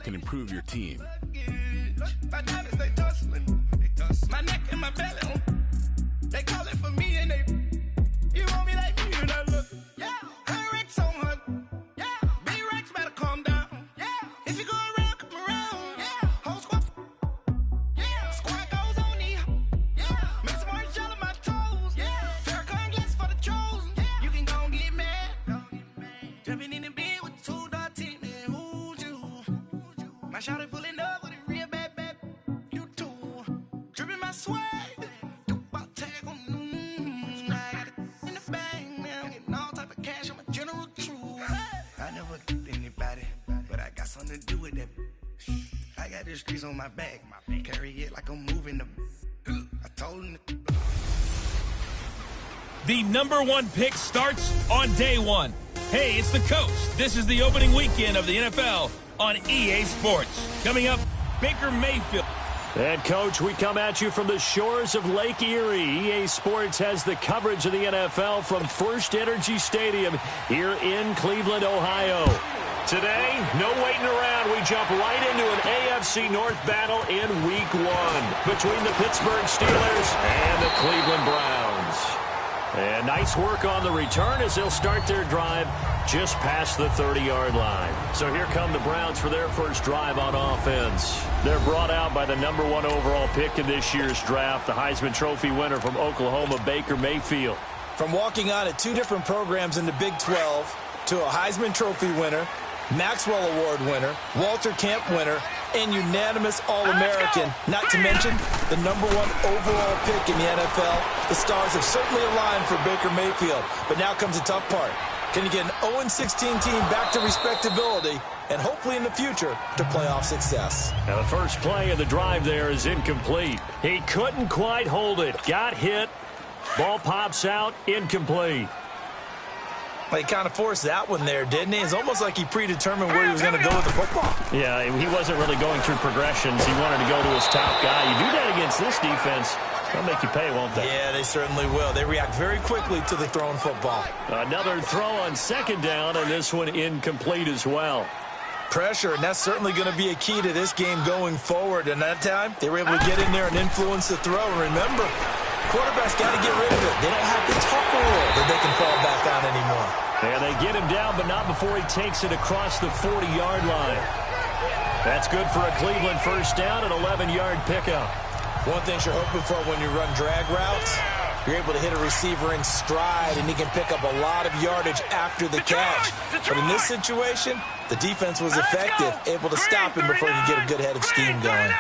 can improve your team. My neck and my belly, they call it for me and they, you want me like me and I look, yeah, her Rex on her, yeah, big Rex better calm down, yeah, if you go around, come around, yeah, whole squad, yeah, squad goes on me, yeah, make some orange gel on my toes, yeah, Farrakhan glass for the trolls, yeah, you can go and get mad, jumping in the bed with 2 dark teeth, man, who's you, my shawty pulling up with a real bad, you too, dripping my swag. Something to do with that. I got the streets on my back. Carry it like I'm moving the. I told him. The number 1 pick starts on day 1. Hey, it's the Coach. This is the opening weekend of the NFL on EA Sports. Coming up, Baker Mayfield. And, Coach, we come at you from the shores of Lake Erie. EA Sports has the coverage of the NFL from First Energy Stadium here in Cleveland, Ohio. Today, no waiting around. We jump right into an AFC North battle in Week 1 between the Pittsburgh Steelers and the Cleveland Browns. And nice work on the return as they'll start their drive just past the 30-yard line. So here come the Browns for their first drive on offense. They're brought out by the number 1 overall pick in this year's draft, the Heisman Trophy winner from Oklahoma, Baker Mayfield. From walking on at 2 different programs in the Big 12 to a Heisman Trophy winner, Maxwell Award winner, Walter Camp winner, and unanimous All-American, not to mention the number 1 overall pick in the NFL. The stars have certainly aligned for Baker Mayfield, but now comes the tough part. Can you get an 0-16 team back to respectability and hopefully in the future to playoff success? Now the first play of the drive there is incomplete. He couldn't quite hold it. Got hit. Ball pops out. Incomplete. Well, he kind of forced that one there, didn't he? It's almost like he predetermined where he was going to go with the football. Yeah, he wasn't really going through progressions. He wanted to go to his top guy. You do that against this defense, they'll make you pay, won't they? Yeah, they certainly will. They react very quickly to the thrown football. Another throw on second down, and this one incomplete as well. Pressure, and that's certainly going to be a key to this game going forward. And that time, they were able to get in there and influence the throw. And remember, quarterbacks got to get rid of it. They don't have the tucker roll that they can fall back on anymore. And they get him down, but not before he takes it across the 40-yard line. That's good for a Cleveland first down, an 11-yard pickup. One thing you're hoping for when you run drag routes, you're able to hit a receiver in stride, and he can pick up a lot of yardage after the catch. But in this situation, the defense was effective, able to stop him before he could get a good head of steam going.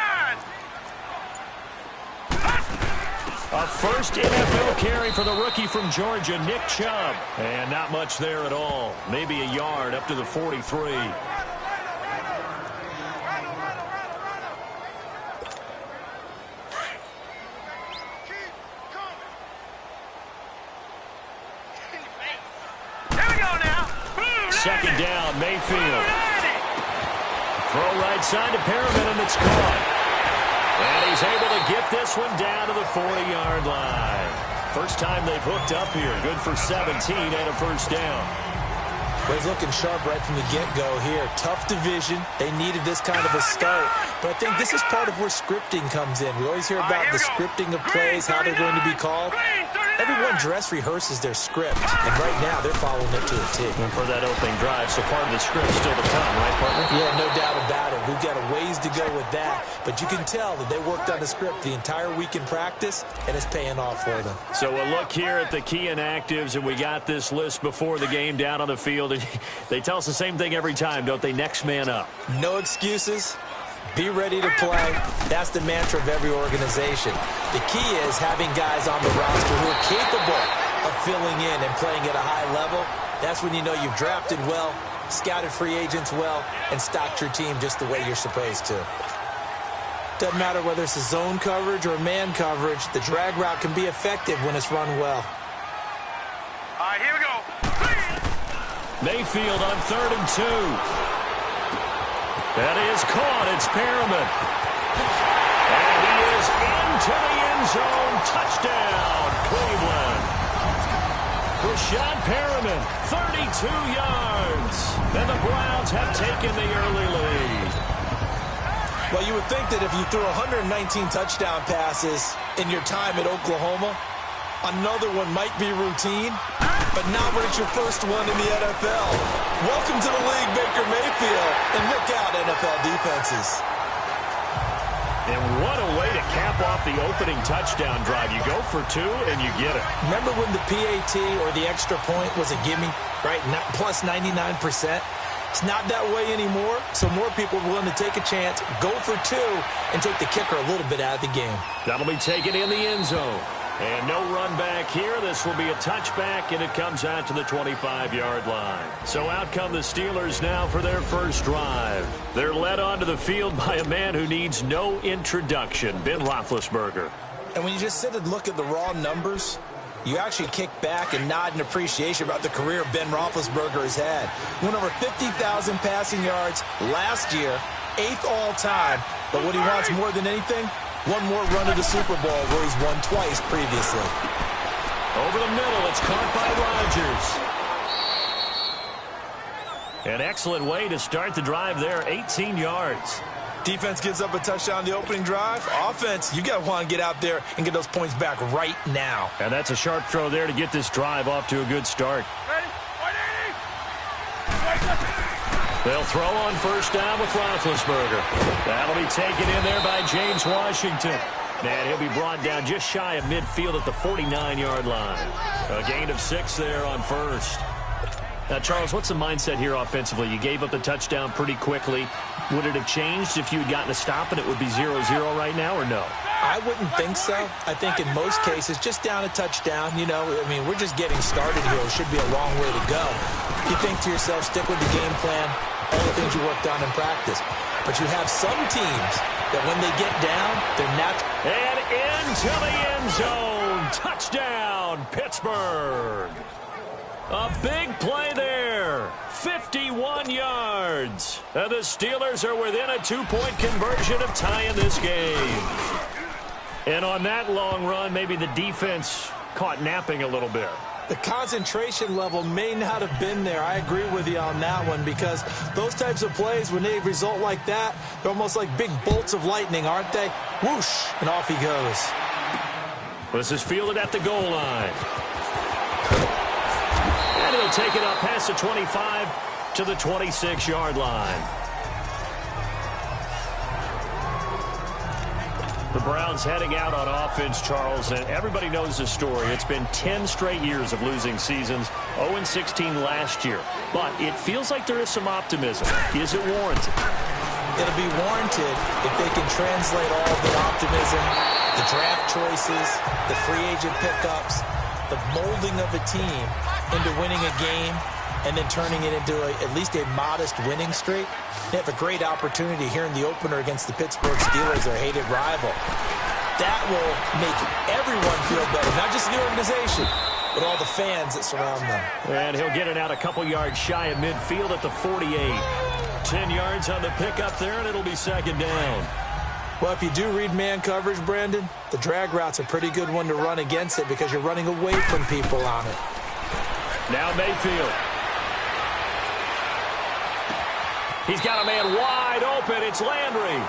A first NFL carry for the rookie from Georgia, Nick Chubb. And not much there at all. Maybe a yard up to the 43. Second down, Mayfield. Throw right side to Perriman, and it's caught. And he's able to get this one down to the 40-yard line. First time they've hooked up here. Good for 17 and a first down. Well, he's looking sharp right from the get-go here. Tough division. They needed this kind of a start. But I think this is part of where scripting comes in. We always hear about the scripting of plays, how they're going to be called. Everyone dress rehearses their script, and right now they're following it to a T. And for that opening drive, so part of the script still to come, right, partner? Yeah, no doubt about it. We've got a ways to go with that, but you can tell that they worked on the script the entire week in practice, and it's paying off for them. So a look here at the key inactives, and we got this list before the game down on the field, and they tell us the same thing every time, don't they? Next man up. No excuses. Be ready to play. That's the mantra of every organization. The key is having guys on the roster who are capable of filling in and playing at a high level. That's when you know you've drafted well, scouted free agents well, and stocked your team just the way you're supposed to. Doesn't matter whether it's a zone coverage or man coverage, the drag route can be effective when it's run well. All right, here we go. Mayfield on 3rd and 2. That is caught. It's Perriman. And he is into the end zone. Touchdown, Cleveland. Rashad Perriman, 32 yards. And the Browns have taken the early lead. you would think that if you threw 119 touchdown passes in your time at Oklahoma, another one might be routine, but not when it's your first one in the NFL. Welcome to the league, Baker Mayfield, and look out, NFL defenses. And what a way to cap off the opening touchdown drive. You go for two, and you get it. Remember when the PAT or the extra point was a gimme, right? Plus 99%. It's not that way anymore, so more people are willing to take a chance, go for two, and take the kicker a little bit out of the game. That'll be taken in the end zone. And no run back here. This will be a touchback, and it comes out to the 25-yard line. So out come the Steelers now for their first drive. They're led onto the field by a man who needs no introduction, Ben Roethlisberger. And when you just sit and look at the raw numbers, you actually kick back and nod in appreciation about the career Ben Roethlisberger has had. Went over 50,000 passing yards last year, 8th all-time. But what he wants more than anything, one more run of the Super Bowl where he's won twice previously. Over the middle, it's caught by Rodgers. An excellent way to start the drive there, 18 yards. Defense gives up a touchdown the opening drive. Offense, you got to want to get out there and get those points back right now. And that's a sharp throw there to get this drive off to a good start. They'll throw on first down with Roethlisberger. That'll be taken in there by James Washington. And he'll be brought down just shy of midfield at the 49-yard line. A gain of 6 there on first. Now, Charles, what's the mindset here offensively? You gave up the touchdown pretty quickly. Would it have changed if you had gotten a stop and it would be 0-0 right now, or no? I wouldn't think so. I think in most cases, just down a touchdown, you know, I mean, we're just getting started here. It should be a long way to go. You think to yourself, stick with the game plan, all the things you worked on in practice. But you have some teams that when they get down, they're not. And into the end zone. Touchdown, Pittsburgh. A big play there. 51 yards. And the Steelers are within a 2-point conversion of tying this game. And on that long run, maybe the defense caught napping a little bit. The concentration level may not have been there. I agree with you on that one, because those types of plays, when they result like that, they're almost like big bolts of lightning, aren't they? Whoosh, and off he goes. This is fielded at the goal line. And he'll take it up past the 25 to the 26-yard line. The Browns heading out on offense, Charles, and everybody knows the story. It's been 10 straight years of losing seasons, 0-16 last year. But it feels like there is some optimism. Is it warranted? It'll be warranted if they can translate all of the optimism, the draft choices, the free agent pickups, the molding of a team into winning a game and then turning it into at least a modest winning streak. They have a great opportunity here in the opener against the Pittsburgh Steelers, their hated rival. That will make everyone feel better, not just the organization, but all the fans that surround them. And he'll get it out a couple yards shy of midfield at the 48. 10 yards on the pickup there, and it'll be second down. Well, if you do read man coverage, Brandon, the drag route's a pretty good one to run against it because you're running away from people on it. Now Mayfield. He's got a man wide open. It's Landry.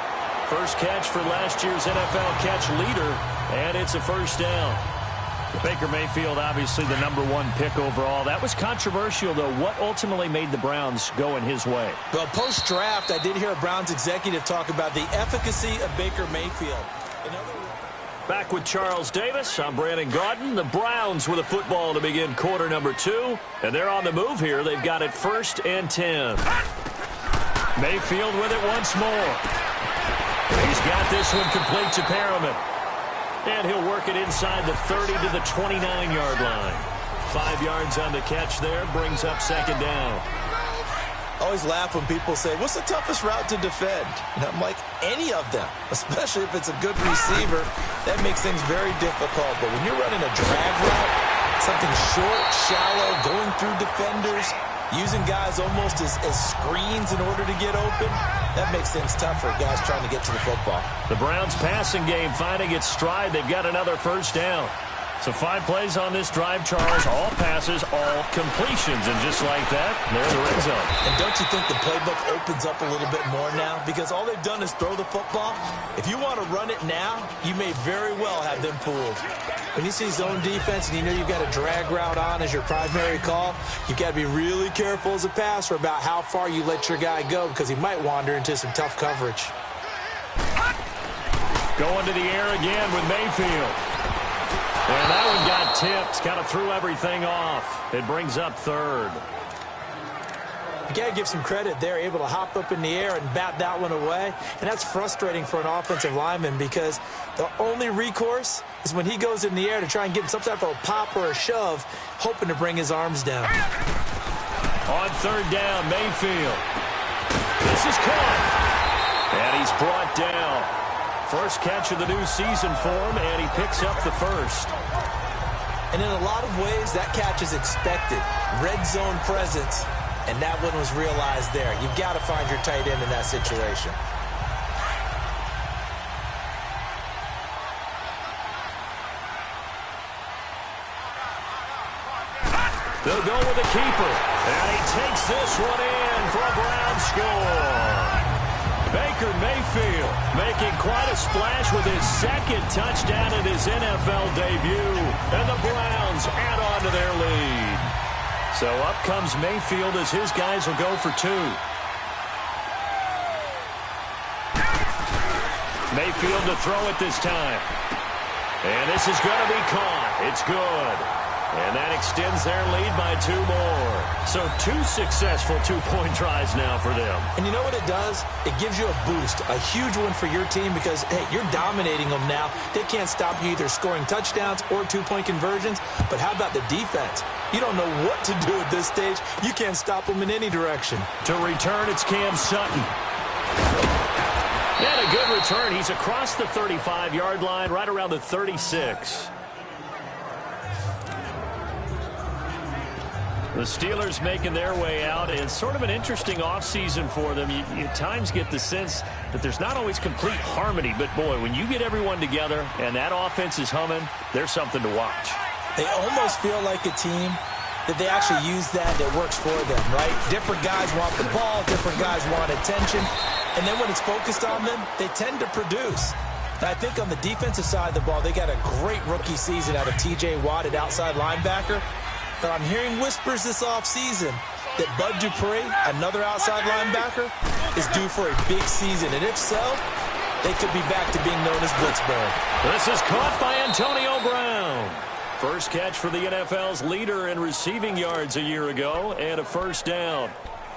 First catch for last year's NFL catch leader, and it's a first down. Baker Mayfield, obviously the #1 pick overall. That was controversial, though. What ultimately made the Browns go in his way? Well, post-draft, I did hear a Browns executive talk about the efficacy of Baker Mayfield. Back with Charles Davis, I'm Brandon Gaudin. The Browns with a football to begin quarter number 2. And they're on the move here. They've got it 1st and 10. Mayfield with it once more. He's got this one complete to Perriman. And he'll work it inside the 30 to the 29-yard line. 5 yards on the catch there, brings up second down. I always laugh when people say, what's the toughest route to defend? And I'm like, any of them, especially if it's a good receiver. That makes things very difficult. But when you're running a drag route, something short, shallow, going through defenders, using guys almost as screens in order to get open, that makes things tough for guys trying to get to the football. The Browns passing game finding its stride. They've got another first down. So 5 plays on this drive, Charles. All passes, all completions. And just like that, they're in the red zone. And don't you think the playbook opens up a little bit more now? Because all they've done is throw the football. If you want to run it now, you may very well have them fooled. When you see zone defense and you know you've got a drag route on as your primary call, you've got to be really careful as a passer about how far you let your guy go because he might wander into some tough coverage. Going to the air again with Mayfield. And that one got tipped. Kind of threw everything off. It brings up 3rd. You got to give some credit. They're able to hop up in the air and bat that one away. And that's frustrating for an offensive lineman because the only recourse is when he goes in the air to try and get some type of a pop or a shove, hoping to bring his arms down. On 3rd down, Mayfield. This is caught. And he's brought down. First catch of the new season for him, and he picks up the 1st. And in a lot of ways, that catch is expected. Red zone presence, and that one was realized there. You've got to find your tight end in that situation. They'll go with the keeper, and he takes this one in for a Brown score. Baker Mayfield making quite a splash with his 2nd touchdown in his NFL debut. And the Browns add on to their lead. So up comes Mayfield as his guys will go for 2. Mayfield to throw it this time. And this is going to be caught. It's good. And that extends their lead by 2 more. So 2 successful 2-point tries now for them. And you know what it does? It gives you a boost, a huge one for your team because, hey, you're dominating them now. They can't stop you either scoring touchdowns or 2-point conversions. But how about the defense? You don't know what to do at this stage. You can't stop them in any direction. To return, it's Cam Sutton. And a good return. He's across the 35-yard line, right around the 36. The Steelers making their way out. It's sort of an interesting offseason for them. You at times get the sense that there's not always complete harmony. But, boy, when you get everyone together and that offense is humming, there's something to watch. They almost feel like a team that they actually use that works for them, right? Different guys want the ball. Different guys want attention. And then when it's focused on them, they tend to produce. Now, I think on the defensive side of the ball, they got a great rookie season out of T.J. Watt at outside linebacker. But I'm hearing whispers this offseason that Bud Dupree, another outside linebacker, is due for a big season. And if so, they could be back to being known as Blitzburg. This is caught by Antonio Brown. First catch for the NFL's leader in receiving yards a year ago, and a 1st down.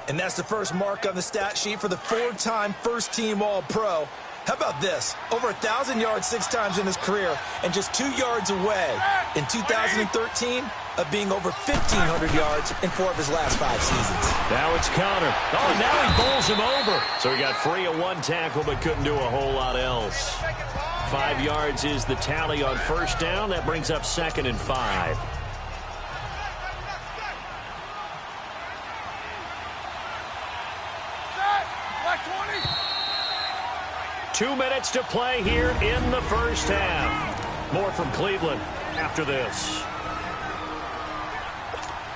And that's the first mark on the stat sheet for the 4-time first-team All-Pro. How about this? Over 1,000 yards 6 times in his career, and just 2 yards away in 2013 of being over 1,500 yards in 4 of his last 5 seasons. Now it's counter. Oh, now he bowls him over. So he got free of 1 tackle, but couldn't do a whole lot else. 5 yards is the tally on 1st down. That brings up 2nd and 5. Black 20. 2 minutes to play here in the 1st half. More from Cleveland after this.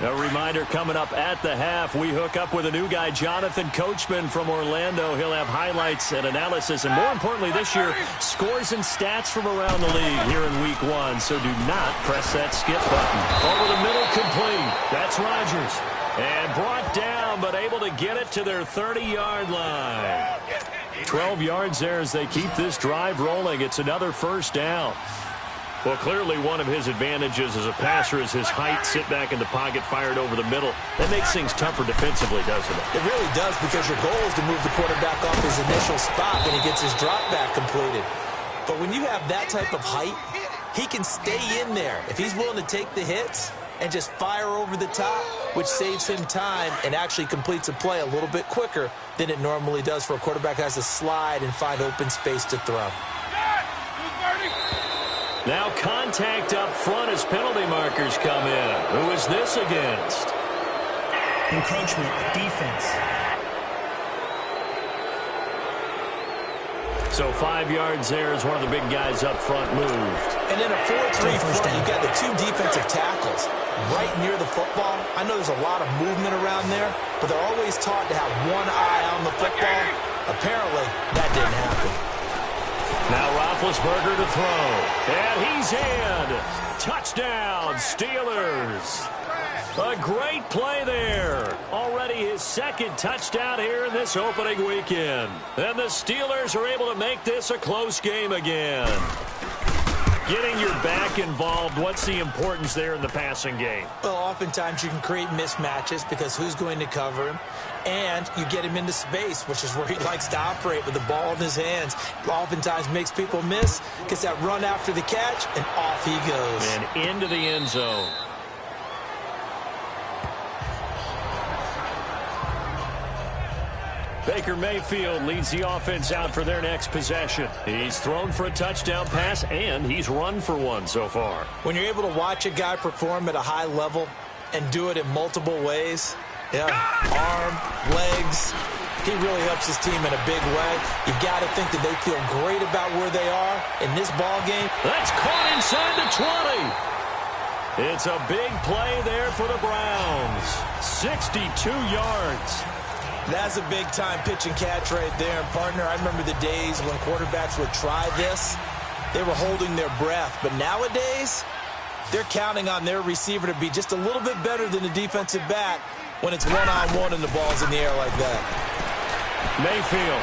A reminder coming up at the half, we hook up with a new guy, Jonathan Coachman from Orlando. He'll have highlights and analysis, and more importantly this year, scores and stats from around the league here in Week 1. So do not press that skip button. Over the middle, complete. That's Rodgers. And brought down, but able to get it to their 30-yard line. 12 yards there as they keep this drive rolling. It's another 1st down. Well, clearly one of his advantages as a passer is his height. Sit back in the pocket, fired over the middle. That makes things tougher defensively, doesn't it? It really does, because your goal is to move the quarterback off his initial spot when he gets his drop back completed. But when you have that type of height, he can stay in there. If he's willing to take the hits and just fire over the top, which saves him time and actually completes a play a little bit quicker than it normally does for a quarterback who has to slide and find open space to throw. Now contact up front as penalty markers come in. Who is this against? Encroachment, defense. So 5 yards there as one of the big guys up front moved. And in a 4-3 front, you've got the 2 defensive tackles right near the football. I know there's a lot of movement around there, but they're always taught to have one eye on the football. Apparently, that didn't happen. Now Roethlisberger to throw. And he's in. Touchdown, Steelers. A great play there. Already his 2nd touchdown here in this opening weekend. And the Steelers are able to make this a close game again. Getting your back involved, what's the importance there in the passing game? Well, oftentimes you can create mismatches because who's going to cover him? And you get him into space, which is where he likes to operate with the ball in his hands. Oftentimes makes people miss, gets that run after the catch, and off he goes. And into the end zone. Baker Mayfield leads the offense out for their next possession. He's thrown for a touchdown pass, and he's run for one so far. When you're able to watch a guy perform at a high level and do it in multiple ways, arm, legs, he really helps his team in a big way. You've got to think that they feel great about where they are in this ball game. That's caught inside the 20. It's a big play there for the Browns. 62 yards. That's a big-time pitch and catch right there. And, partner, I remember the days when quarterbacks would try this. They were holding their breath. But nowadays, they're counting on their receiver to be just a little bit better than the defensive back when it's one-on-one and the ball's in the air like that. Mayfield.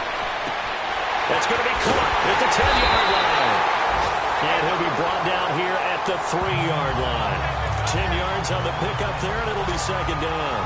That's going to be caught at the 10-yard line. And he'll be brought down here at the 3-yard line. 10 yards on the pickup there, and it'll be 2nd down.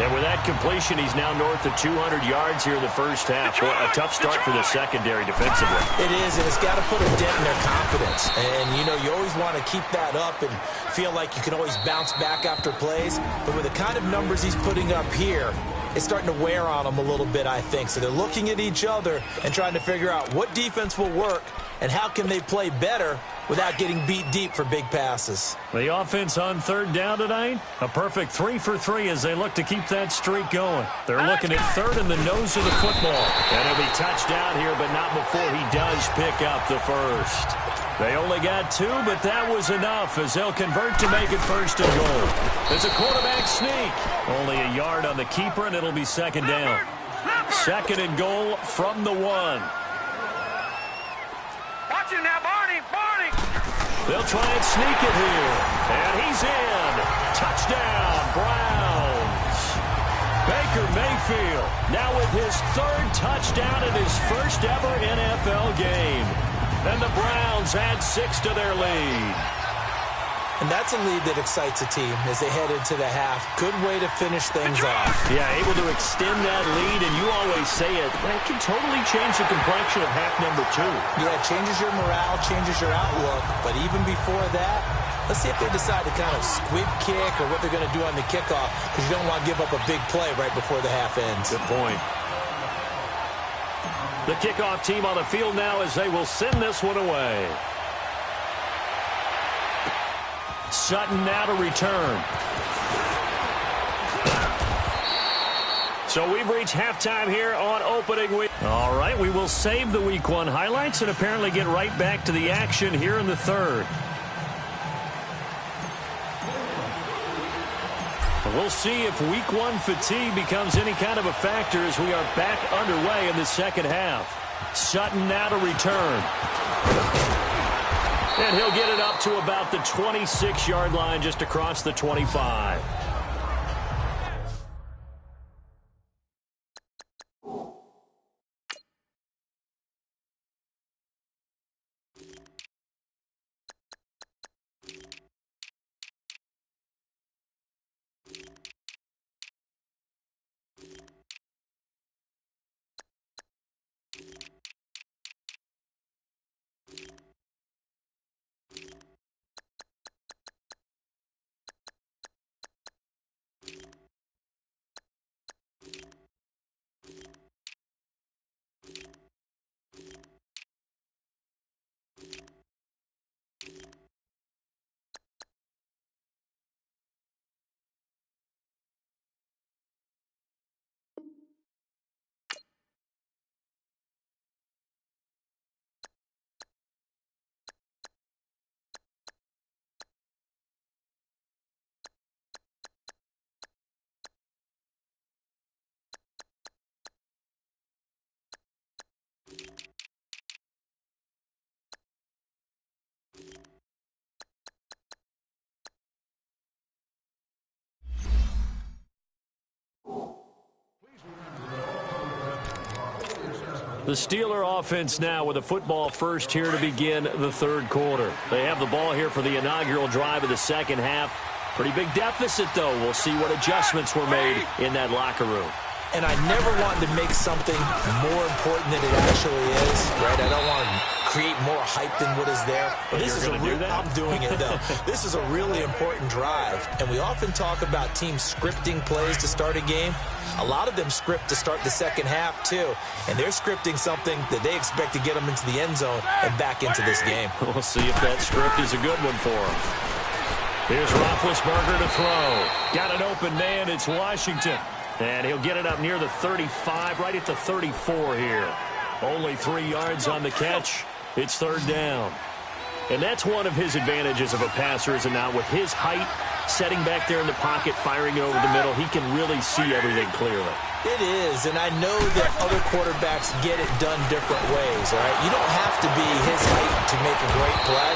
And with that completion, he's now north of 200 yards here in the first half. Well, a tough start for the secondary defensively. It is, and it's got to put a dent in their confidence. And, you know, you always want to keep that up and feel like you can always bounce back after plays. But with the kind of numbers he's putting up here, it's starting to wear on them a little bit, I think. So they're looking at each other and trying to figure out what defense will work and how can they play better without getting beat deep for big passes. The offense on 3rd down tonight, a perfect 3 for 3 as they look to keep that streak going. They're looking at 3rd in the nose of the football. And he'll be touched down here, but not before he does pick up the first. They only got 2, but that was enough as they'll convert to make it 1st and goal. It's a quarterback sneak. Only a yard on the keeper, and it'll be 2nd down. 2nd and goal from the 1. Watch him now, Barney! They'll try and sneak it here. And he's in. Touchdown, Browns. Baker Mayfield now with his 3rd touchdown in his first ever NFL game. And the Browns add 6 to their lead. And that's a lead that excites a team as they head into the half. Good way to finish things off. Yeah, able to extend that lead, and you always say it, that can totally change the complexion of half number 2. Yeah, it changes your morale, changes your outlook. But even before that, let's see if they decide to kind of squib kick or what they're going to do on the kickoff, because you don't want to give up a big play right before the half ends. Good point. The kickoff team on the field now as they will send this one away. Sutton now to return. So we've reached halftime here on opening week. All right, we will save the Week 1 highlights and apparently get right back to the action here in the 3rd. We'll see if Week 1 fatigue becomes any kind of a factor as we are back underway in the 2nd half. Sutton now to return. And he'll get it up to about the 26-yard line just across the 25. The Steeler offense now with a football first here to begin the third quarter. They have the ball here for the inaugural drive of the second half. Pretty big deficit, though. We'll see what adjustments were made in that locker room. And I never wanted to make something more important than it actually is, right? I don't want to create more hype than what is there. But this is I'm doing it, though. This is a really important drive. And we often talk about teams scripting plays to start a game. A lot of them script to start the second half, too. And they're scripting something that they expect to get them into the end zone and back into this game. We'll see if that script is a good one for them. Here's Roethlisberger to throw. Got an open man. It's Washington. And he'll get it up near the 35, right at the 34 here. Only 3 yards on the catch. It's third down. And that's one of his advantages of a passer, is it not? With his height, setting back there in the pocket, firing over the middle, he can really see everything clearly. It is, and I know that other quarterbacks get it done different ways, all right? You don't have to be his height to make a great play.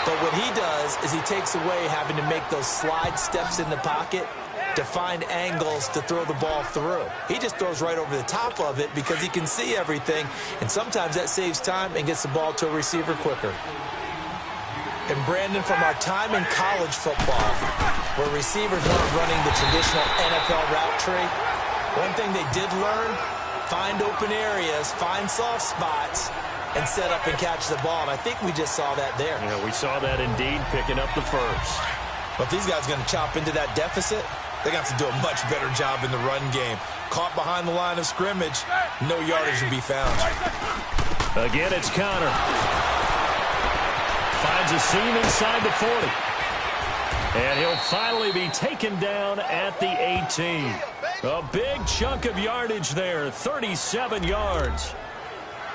But what he does is he takes away having to make those slide steps in the pocket to find angles to throw the ball through. He just throws right over the top of it because he can see everything, and sometimes that saves time and gets the ball to a receiver quicker. And Brandon, from our time in college football, where receivers weren't running the traditional NFL route tree, one thing they did learn, find open areas, find soft spots, and set up and catch the ball. And I think we just saw that there. Yeah, we saw that indeed, picking up the first. But if these guys are going to chop into that deficit, they got to do a much better job in the run game. Caught behind the line of scrimmage, no yardage to be found. Again, it's Connor. Finds a seam inside the 40. And he'll finally be taken down at the 18. A big chunk of yardage there, 37 yards.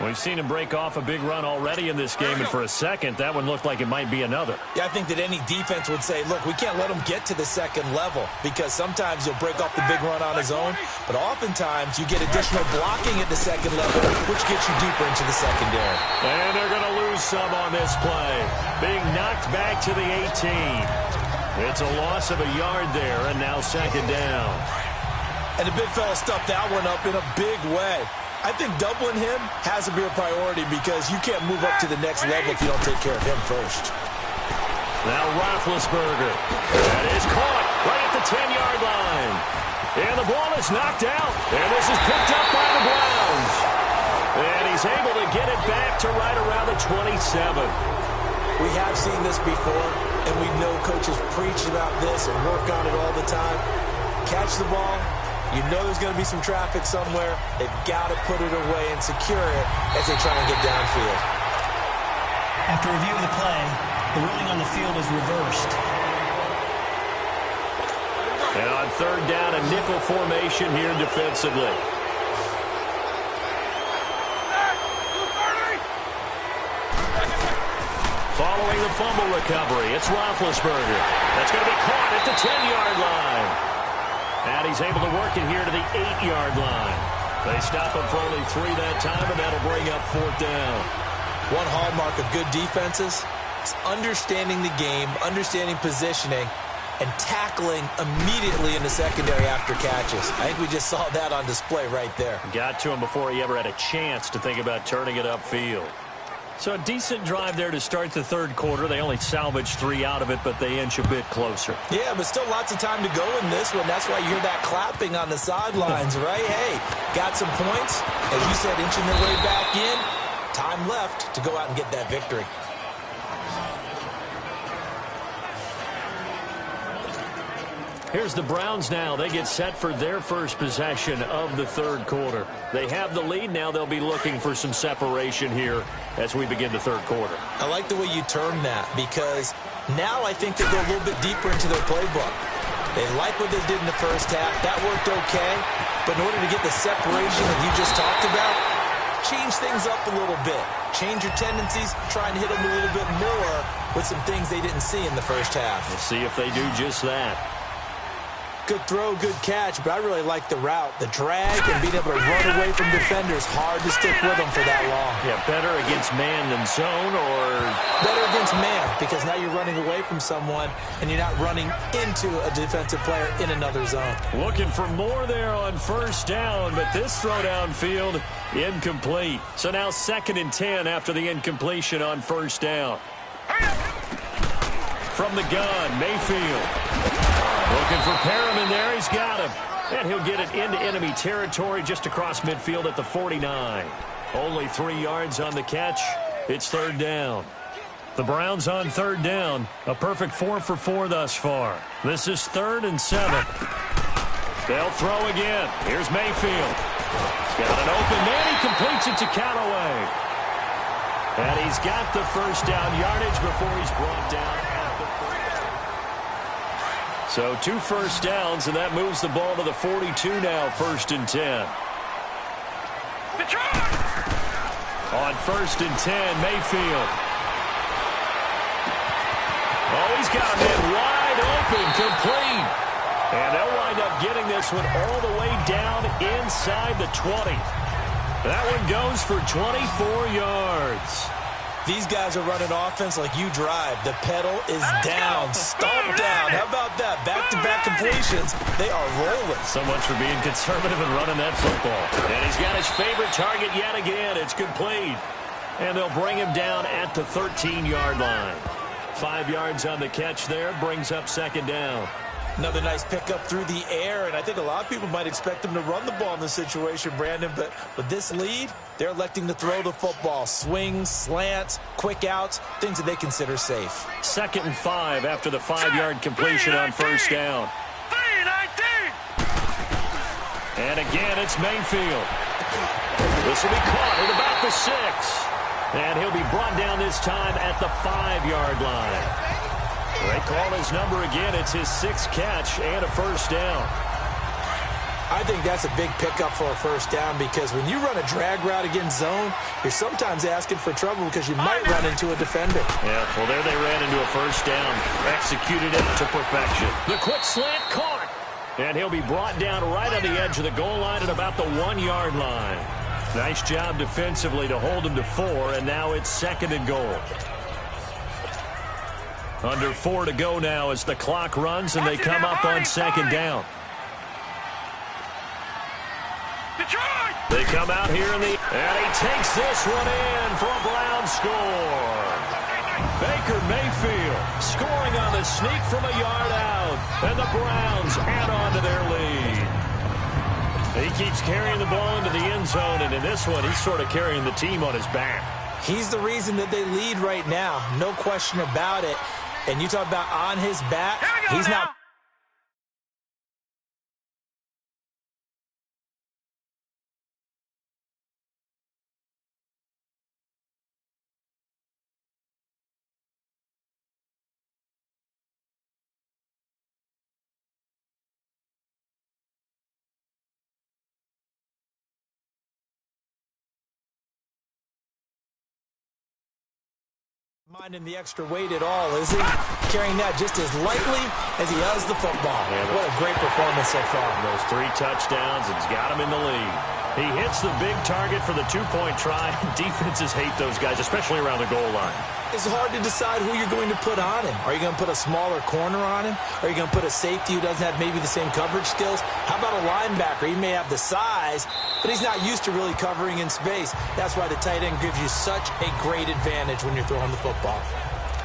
We've seen him break off a big run already in this game, and for a second, that one looked like it might be another. Yeah, I think that any defense would say, look, we can't let him get to the second level, because sometimes he'll break off the big run on his own, but oftentimes you get additional blocking at the second level, which gets you deeper into the secondary. And they're going to lose some on this play. Being knocked back to the 18. It's a loss of a yard there, and now second down. And the big fella stuffed that one up in a big way. I think doubling him has to be a priority because you can't move up to the next level if you don't take care of him first. Now Roethlisberger. That is caught right at the 10-yard line. And the ball is knocked out. And this is picked up by the Browns. And he's able to get it back to right around the 27. We have seen this before, and we know coaches preach about this and work on it all the time. Catch the ball. You know there's going to be some traffic somewhere. They've got to put it away and secure it as they try and get downfield. After reviewing the play, the ruling on the field is reversed. And on third down, a nickel formation here defensively. Following the fumble recovery, it's Roethlisberger. That's going to be caught at the 10-yard line. And he's able to work it here to the 8-yard line. They stop him for only 3 that time, and that'll bring up fourth down. One hallmark of good defenses is understanding the game, understanding positioning, and tackling immediately in the secondary after catches. I think we just saw that on display right there. Got to him before he ever had a chance to think about turning it upfield. So a decent drive there to start the third quarter. They only salvaged 3 out of it, but they inch a bit closer. Yeah, but still lots of time to go in this one. That's why you hear that clapping on the sidelines, right? Hey, got some points. As you said, inching their way back in. Time left to go out and get that victory. Here's the Browns now. They get set for their first possession of the third quarter. They have the lead. Now they'll be looking for some separation here as we begin the third quarter. I like the way you term that because now I think they go a little bit deeper into their playbook. They like what they did in the first half. That worked okay. But in order to get the separation that you just talked about, change things up a little bit. Change your tendencies. Try and hit them a little bit more with some things they didn't see in the first half. We'll see if they do just that. Good throw, good catch, but I really like the route. The drag and being able to run away from defenders, hard to stick with them for that long. Yeah, better against man than zone, or better against man, because now you're running away from someone and you're not running into a defensive player in another zone. Looking for more there on first down, but this throw downfield incomplete. So now 2nd and 10 after the incompletion on first down. From the gun, Mayfield. Looking for Perriman there. He's got him. And he'll get it into enemy territory just across midfield at the 49. Only 3 yards on the catch. It's 3rd down. The Browns on 3rd down. A perfect 4 for 4 thus far. This is 3rd and 7. They'll throw again. Here's Mayfield. He's got an open man. He completes it to Callaway. And he's got the first down yardage before he's brought down at the 40. So 2 first downs, and that moves the ball to the 42 now, 1st and 10. On 1st and 10, Mayfield. Oh, he's got him in wide open, complete. And they'll wind up getting this one all the way down inside the 20. That one goes for 24 yards. These guys are running offense like you drive. The pedal is down, stomp down. How about that? Back-to-back completions. They are rolling. So much for being conservative and running that football. And he's got his favorite target yet again. It's complete. And they'll bring him down at the 13-yard line. 5 yards on the catch there. Brings up 2nd down. Another nice pickup through the air, and I think a lot of people might expect them to run the ball in this situation, Brandon, but with this lead, they're electing to throw the football. Swings, slants, quick outs, things that they consider safe. 2nd and 5 after the 5-yard completion on first down. And again, it's Mayfield. This will be caught at about the 6. And he'll be brought down this time at the 5-yard line. They call his number again. It's his 6th catch and a first down. I think that's a big pickup for a first down, because when you run a drag route against zone, you're sometimes asking for trouble because you might run into a defender. Yeah, well, there they ran into a first down. Executed it to perfection. The quick slant caught. And he'll be brought down right on the edge of the goal line at about the 1-yard line. Nice job defensively to hold him to 4, and now it's 2nd and goal. Under 4 to go now as the clock runs, and they come up on 2nd down. They come out here and he takes this one in for a Brown score. Baker Mayfield scoring on the sneak from a yard out, and the Browns add on to their lead. He keeps carrying the ball into the end zone, and in this one, he's sort of carrying the team on his back. He's the reason that they lead right now, no question about it. And you talk about on his back, he's not. Minding the extra weight at all, is he? Carrying that just as lightly as he has the football. Yeah, what a great performance so far. Those 3 touchdowns, it's got him in the lead. He hits the big target for the 2-point try. Defenses hate those guys, especially around the goal line. It's hard to decide who you're going to put on him. Are you going to put a smaller corner on him? Are you going to put a safety who doesn't have maybe the same coverage skills? How about a linebacker? He may have the size, but he's not used to really covering in space. That's why the tight end gives you such a great advantage when you're throwing the football.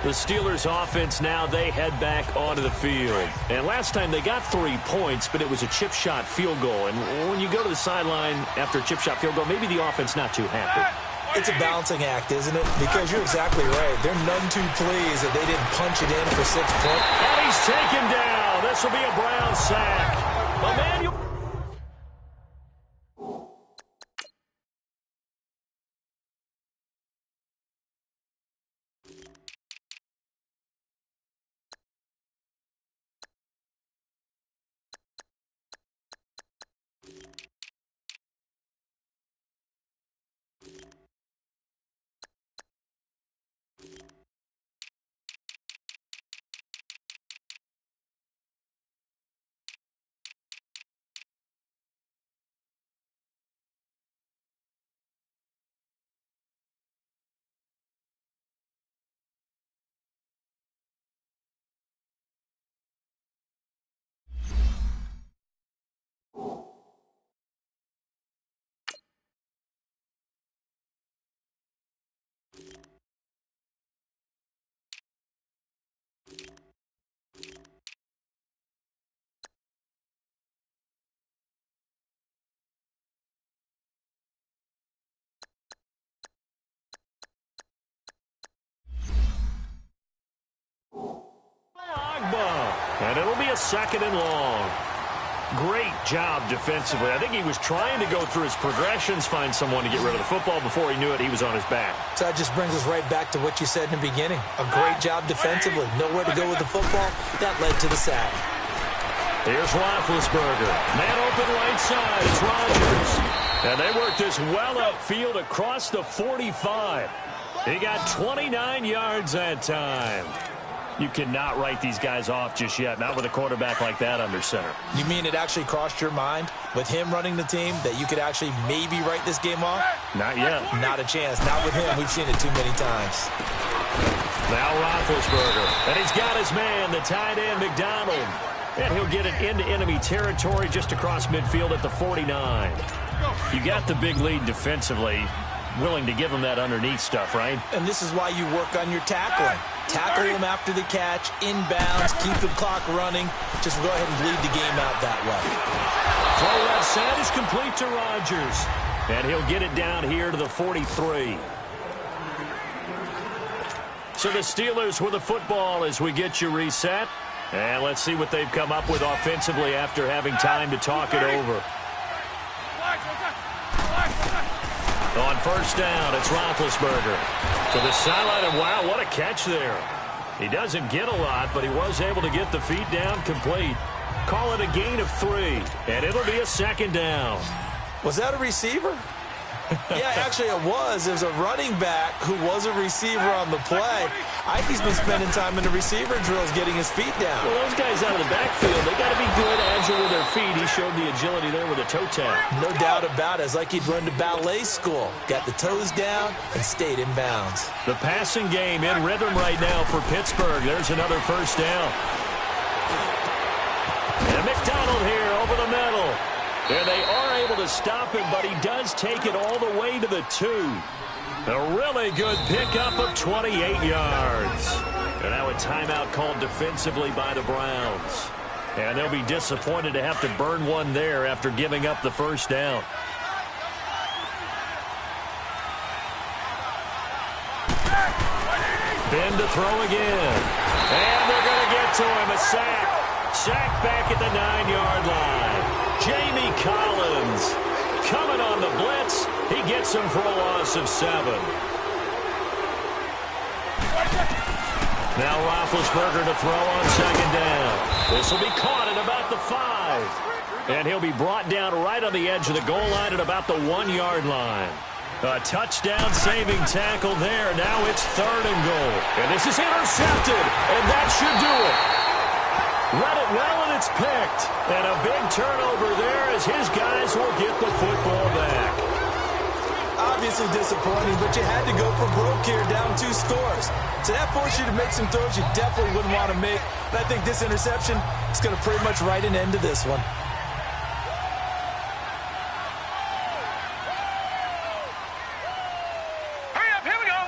The Steelers offense now, they head back onto the field. And last time they got 3 points, but it was a chip shot field goal. And when you go to the sideline after a chip shot field goal, maybe the offense not too happy. It's a balancing act, isn't it? Because you're exactly right. They're none too pleased that they didn't punch it in for 6 points. And he's taken down. This will be a Brown sack. Emmanuel And it'll be a 2nd and long. Great job defensively. I think he was trying to go through his progressions, find someone to get rid of the football. Before he knew it, he was on his back. So that just brings us right back to what you said in the beginning. A great job defensively. Nowhere to go with the football. That led to the sack. Here's Roethlisberger. Man open right side. It's Rodgers. And they worked this well upfield across the 45. He got 29 yards that time. You cannot write these guys off just yet, not with a quarterback like that under center. You mean it actually crossed your mind with him running the team that you could actually maybe write this game off? Not yet. Not a chance. Not with him. We've seen it too many times. Now Roethlisberger. And he's got his man, the tight end, McDonald. And he'll get it into enemy territory just across midfield at the 49. You got the big lead defensively. Willing to give him that underneath stuff, right? And this is why you work on your tackling. Tackle him after the catch, inbounds, keep the clock running. Just go ahead and bleed the game out that way. Throw left side is complete to Rodgers. And he'll get it down here to the 43. So the Steelers with the football as we get you reset. And let's see what they've come up with offensively after having time to talk it over. On first down, it's Roethlisberger to the sideline, and wow, what a catch there. He doesn't get a lot, but he was able to get the feet down complete. Call it a gain of 3, and it'll be a 2nd down. Was that a receiver? Yeah, actually it was. There's a running back who was a receiver on the play. I think he's been spending time in the receiver drills getting his feet down. Well, those guys out of the backfield, they got to be good, agile with their feet. He showed the agility there with a toe tap. No doubt about it. It's like he'd run to ballet school. Got the toes down and stayed in bounds. The passing game in rhythm right now for Pittsburgh. There's another first down. And McDonald here over the middle. And they are able to stop him, but he does take it all the way to the 2. A really good pickup of 28 yards. And now a timeout called defensively by the Browns. And they'll be disappointed to have to burn one there after giving up the first down. Ben to throw again. And they're going to get to him. A sack. Sack back at the 9-yard line. Jamie Collins coming on the blitz. He gets him for a loss of 7. Now Roethlisberger to throw on 2nd down. This will be caught at about the 5. And he'll be brought down right on the edge of the goal line at about the 1-yard line. A touchdown saving tackle there. Now it's 3rd and goal. And this is intercepted. And that should do it. Read it well, and it's picked. And a big turnover there as his guys will get the football back. Obviously disappointing, but you had to go for broke here, down 2 scores. So that forced you to make some throws you definitely wouldn't want to make. And I think this interception is going to pretty much write an end to this one. Hurry up, here we go.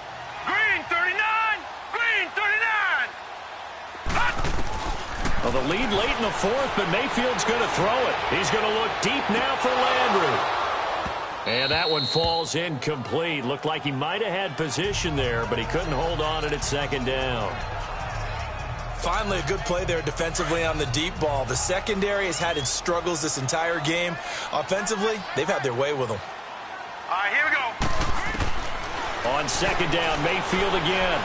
Green 39, green 39. Well, the lead late in the 4th, but Mayfield's going to throw it. He's going to look deep now for Landry. And that one falls incomplete. Looked like he might have had position there, but he couldn't hold on at 2nd down. Finally, a good play there defensively on the deep ball. The secondary has had its struggles this entire game. Offensively, they've had their way with them. All right, here we go. On 2nd down, Mayfield again.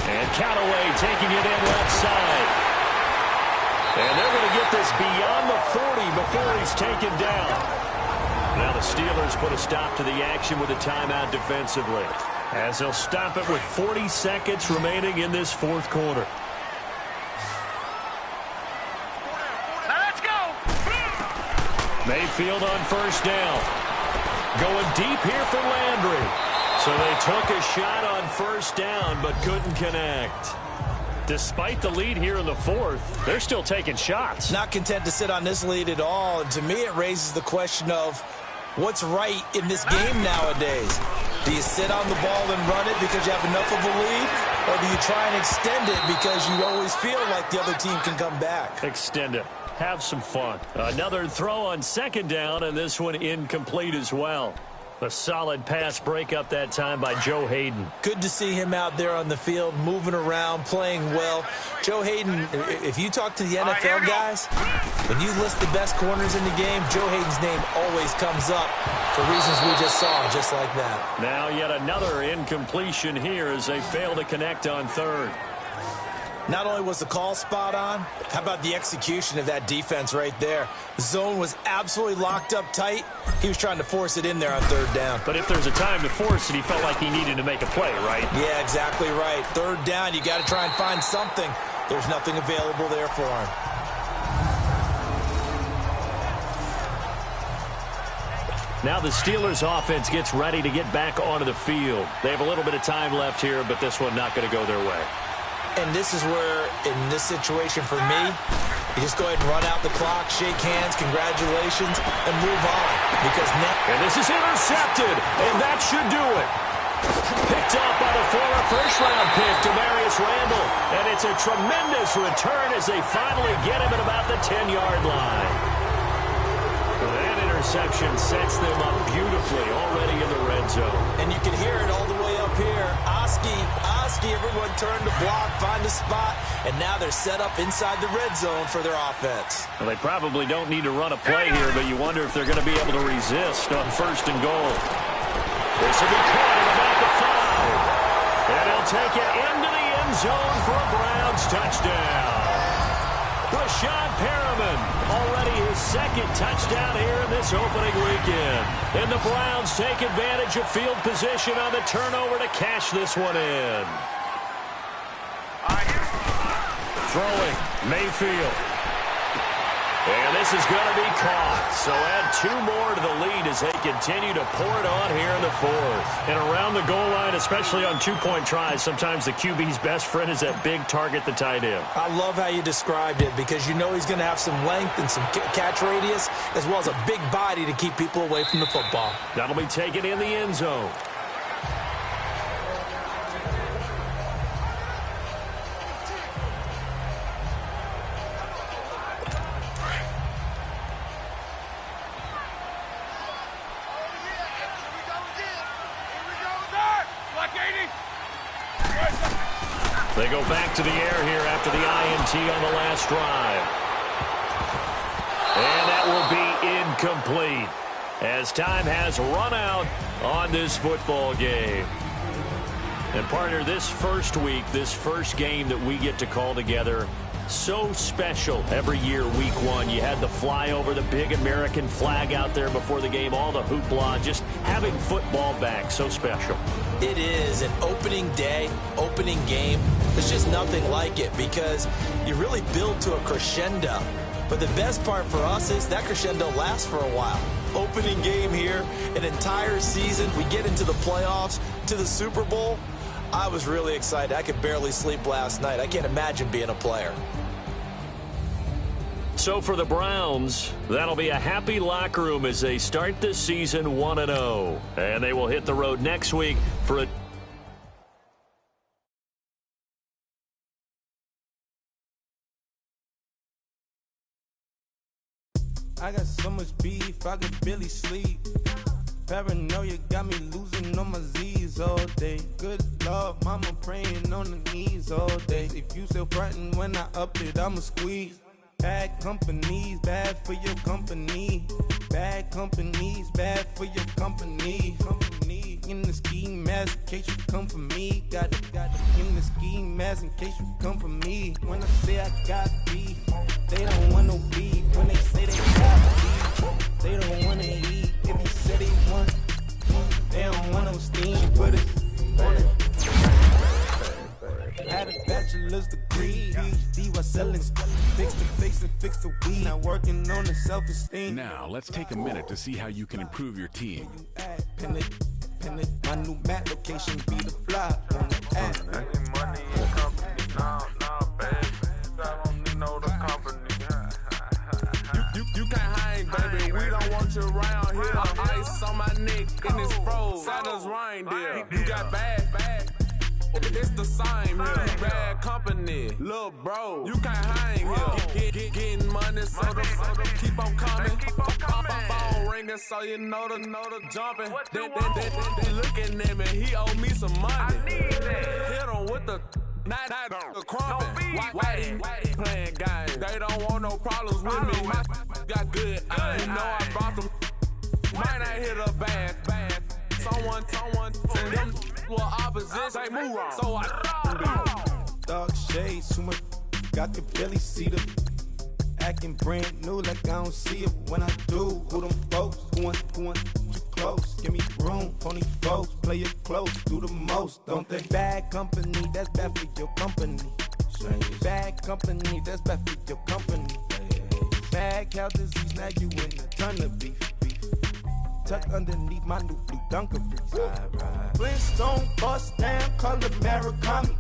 And Callaway taking it in left side. And they're going to get this beyond the 40 before he's taken down. Now the Steelers put a stop to the action with a timeout defensively, as they'll stop it with 40 seconds remaining in this 4th quarter. Now let's go. Mayfield on first down. Going deep here for Landry. So they took a shot on first down, but couldn't connect. Despite the lead here in the 4th, they're still taking shots. Not content to sit on this lead at all. And to me, it raises the question of what's right in this game nowadays. Do you sit on the ball and run it because you have enough of a lead? Or do you try and extend it because you always feel like the other team can come back? Extend it. Have some fun. Another throw on 2nd down, and this one incomplete as well. A solid pass breakup that time by Joe Hayden. Good to see him out there on the field, moving around, playing well. Joe Hayden, if you talk to the NFL guys, when you list the best corners in the game, Joe Hayden's name always comes up for reasons we just saw, just like that. Now yet another incompletion here as they fail to connect on third. Not only was the call spot on, how about the execution of that defense right there? The zone was absolutely locked up tight. He was trying to force it in there on third down. But if there's a time to force it, he felt like he needed to make a play, right? Yeah, exactly right. Third down, you got to try and find something. There's nothing available there for him. Now the Steelers offense gets ready to get back onto the field. They have a little bit of time left here, but this one not going to go their way. And this is where, in this situation for me, you just go ahead and run out the clock, shake hands, congratulations, and move on. Because now... And this is intercepted, and that should do it. Picked up by the former first-round pick, Demarius Randall. And it's a tremendous return as they finally get him at about the 10-yard line. That interception sets them up beautifully already in the red zone. And you can hear it all the way up here. Oski, everyone turned to block, find a spot, and now they're set up inside the red zone for their offense. Well, they probably don't need to run a play here, but you wonder if they're going to be able to resist on first and goal. This will be caught at about the 5. And he'll take it into the end zone for a Browns touchdown. Rashad Perriman, already his second touchdown here in this opening weekend. And the Browns take advantage of field position on the turnover to cash this one in. Throwing, Mayfield. And this is going to be caught. So add 2 more to the lead as they continue to pour it on here in the 4th. And around the goal line, especially on 2-point tries, sometimes the QB's best friend is that big target, the tight end. I love how you described it because you know he's going to have some length and some catch radius as well as a big body to keep people away from the football. That'll be taken in the end zone. They go back to the air here after the INT on the last drive. And that will be incomplete as time has run out on this football game. And partner, this first week, this first game that we get to call together, so special every year, week 1. You had the flyover, the big American flag out there before the game, all the hoopla, just having football back, so special. It is an opening day, opening game. There's just nothing like it because you really build to a crescendo. But the best part for us is that crescendo lasts for a while. Opening game here, an entire season. We get into the playoffs, to the Super Bowl. I was really excited. I could barely sleep last night. I can't imagine being a player. So for the Browns, that'll be a happy locker room as they start this season 1-0. And they will hit the road next week for a... I got so much beef, I could barely sleep. Paranoia got me losing on my Z's all day. Good Lord, mama praying on the knees all day. If you still frontin' when I up it, I'ma squeeze. Bad companies, bad for your company. Bad companies, bad for your company. Company in the ski mask in case you come for me. Got it in the ski mask in case you come for me. When I say I got beef, they don't want no beef. When they say they got beef, they don't want to eat. If you say they want, they don't want no steam. Put it on it. Had a bachelor's degree, PhD while selling fix the face and fix the weed. Now working on the self-esteem. Now let's take a minute to see how you can improve your team. Pin it. My new map location be the fly on the app. Money and company, no, baby. I don't need no the company. You can't hang, baby. We don't want you around here. Ice on my neck and it's froze. Santa's reindeer. You got bad. It's the same here. Bad company, little bro, you can't hang here. Getting money, so the keep on coming. Phone ringing, so you know the jumping. They looking at me, he owe me some money. Hit him with the not the crumping. Why playing games? They don't want no problems with me. My got good. I know I brought them. Might not hit a bad. Someone, and them were opposition. They move wrong. So I Dark shades, too much. I can barely see them. Acting brand new like I don't see it when I do. Who them folks? Going too close. Give me room, phony folks. Play it close, do the most, don't they? Bad company, that's bad for your company. Bad company, that's bad for your company. Bad cow disease, now you in a ton of beef. Tucked underneath my new blue Dunkaroos. Flintstone, bust down, color Murakami.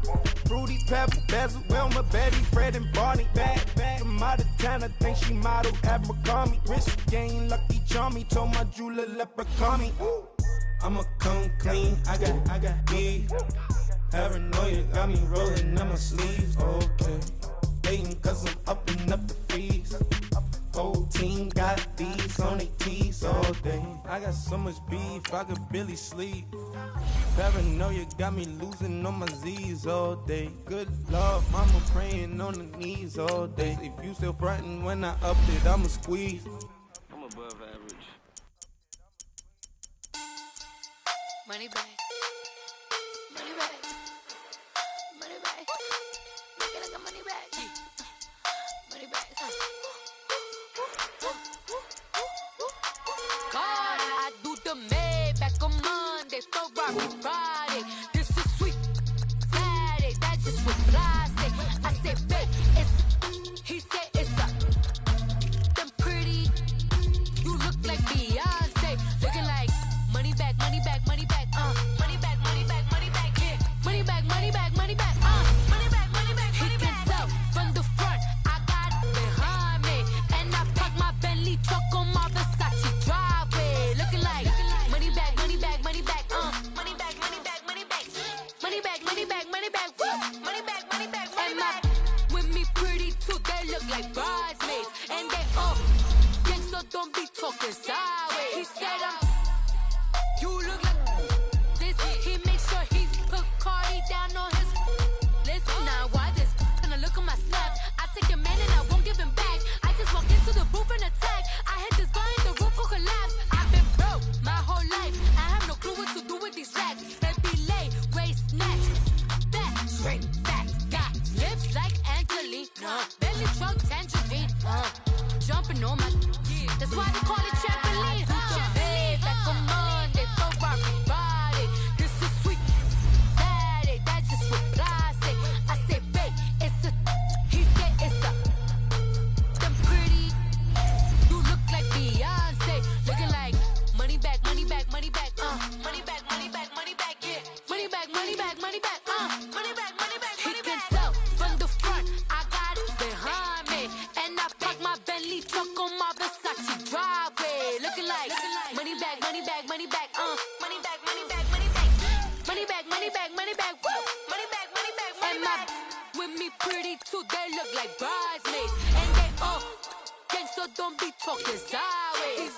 Fruity Pebble, Basil, Wilma, Betty, Fred, and Barney. Bad from out of town, I think she model at McCarmy. Wrist game, Lucky Charmy, told my jeweler leprechaun me. I'ma come clean, I got beef. Paranoia got me rolling on my sleeves, okay. Hating cause I'm upping up the fees. Whole team got these on their tees all day. I got so much beef, I could barely sleep. Paranoia got me losing on my Z's all day. Good Lord, mama praying on the knees all day. If you still frontin' when I up it, I'ma squeeze. I'm above average. Money back. Money back. Money back. Make it like a money back. Money back. God, I do the Maybach on Monday, so rock Friday. This is sweet Saturday, that's just with plastic. I said, babe, it's, he said it's a, them pretty, you look like Beyonce, looking like money back, money back, money back, money back, money back, money back, yeah, money back, money back, money back, money back, money back, he can tell from the front, I got it behind me, and I parked my Bentley truck on my Versace driveway, looking like money back, money back, money back, money back, money back, money back, money back, money back, money back, money back, money back, money back, with me pretty too, they look like bridesmaids, and they all gang, so don't be talking sideways. He said you look like this. He makes sure he put Cardi down on his list. Now why this? Gonna look on my snap. I take your man and I won't give him back. I just walk into the booth and attack. I hit this guy in the roof will collapse. I've been broke my whole life. I have no clue what to do with these racks. Baby lay, waist snatch, back straight back. Got lips like Angelina, belly truck tangerine. Jumping on my, that's why they call it trampoline. Back on Monday, so rock Friday. This is sweet Saturday, that's just with plastic. I say, babe, it's a, he said it's a, them pretty, you look like Beyonce, looking like money back, money back, money back, money back, money back, money back, yeah, money back, money back, money back, money back, money back, money back. He can tell from the front, I got it behind me, and I parked my Bentley truck on my Versace driveway, looking like money back, money back, money back, money back, money back, money back, money back, money back, money back, woo, money back, money back, money back. With me pretty too, they look like bridesmaids, and they all gang, so don't be talking sideways.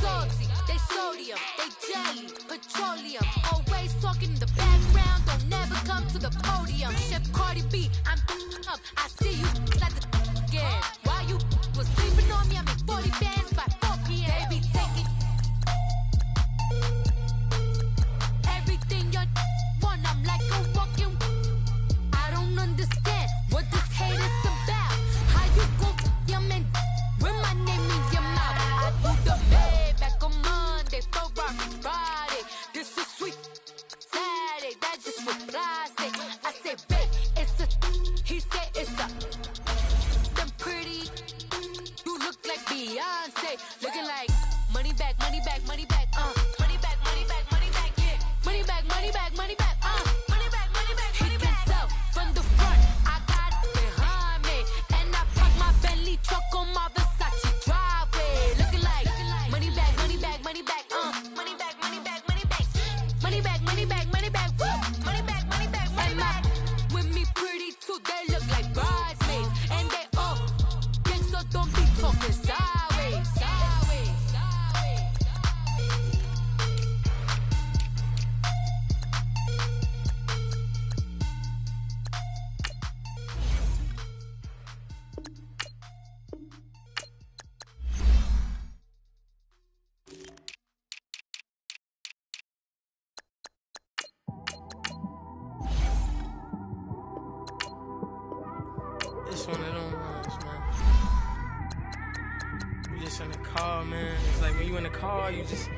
Salty, they sodium, they jelly, petroleum, always talking in the background, don't never come to the podium. Chef Cardi B, I'm up, I see you like the again. While you was sleeping on me, I make 40 bands by 4 p.m. Baby, take it. Everything you want, I'm like a walking. I don't understand what this hate is about. How you go your man with my name in your mouth? I do the Maybach on Monday, so rock Friday. This is sweet Saturday, that's just with plastic. I say, babe, it's a, he said it's a, them pretty, you look like Beyonce, looking like money back, money back, money back, money back, money back, money back, yeah, money back, money back, money back, money back, money back, money back. He can tell from the front, I got it behind me, and I parked my Bentley truck on my Versace driveway, looking like money back, money back, money back, money back, money back, money back, money back, money back, money back, woo, money back, money back, money back. my with me pretty too, they look like bridesmaids. And they all gang, so don't be talking sideways. It's one of them ones, man. You just in the car, man. It's like when you in the car, you just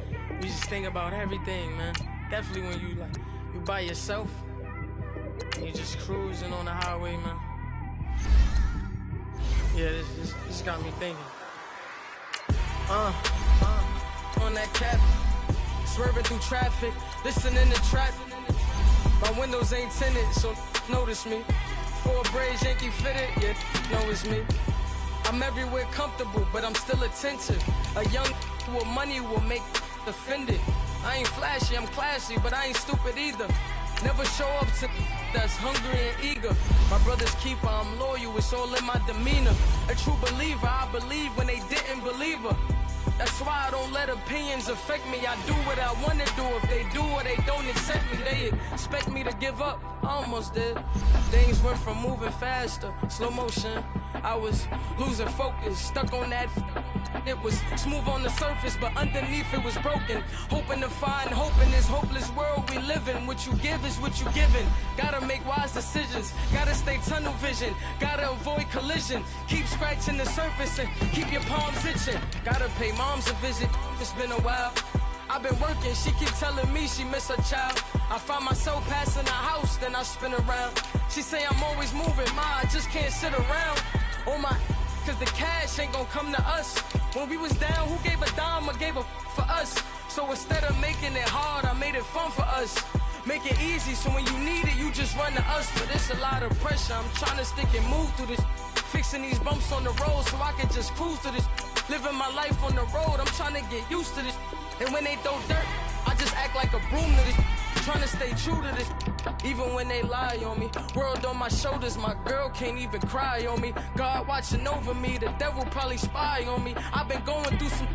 think about everything, man. Definitely when you by yourself and you just cruising on the highway, man. Yeah, this got me thinking. On that cap, swerving through traffic, listening to trap. My windows ain't tinted, so notice me. 4 braids, Yankee fitted, yeah, know it's me. I'm everywhere comfortable, but I'm still attentive. A young with money will make offended. I ain't flashy, I'm classy, but I ain't stupid either. Never show up to that's hungry and eager. My brother's keeper, I'm loyal, it's all in my demeanor. A true believer, I believe when they didn't believe her. That's why I don't let opinions affect me. I do what I want to do. If they do or they don't accept me, they expect me to give up. I almost did. Things went from moving faster, slow motion. I was losing focus, stuck on that. It was smooth on the surface, but underneath it was broken. Hoping to find hope in this hopeless world we live in. What you give is what you given. Gotta make wise decisions. Gotta stay tunnel vision. Gotta avoid collision. Keep scratching the surface and keep your palms itching. Gotta pay mom's a visit. It's been a while. I've been working, she keep telling me she miss her child. I find myself passing the house, then I spin around. She say I'm always moving, ma, I just can't sit around. Oh my, cause the cash ain't gonna come to us. When we was down, who gave a dime or gave a for us? So instead of making it hard, I made it fun for us. Make it easy, so when you need it, you just run to us. But it's a lot of pressure, I'm trying to stick and move through this. Fixing these bumps on the road so I can just cruise to this. Living my life on the road, I'm trying to get used to this. And when they throw dirt, I just act like a broom to this. Trying to stay true to this, even when they lie on me. World on my shoulders, my girl can't even cry on me. God watching over me, the devil probably spy on me. I've been going through some,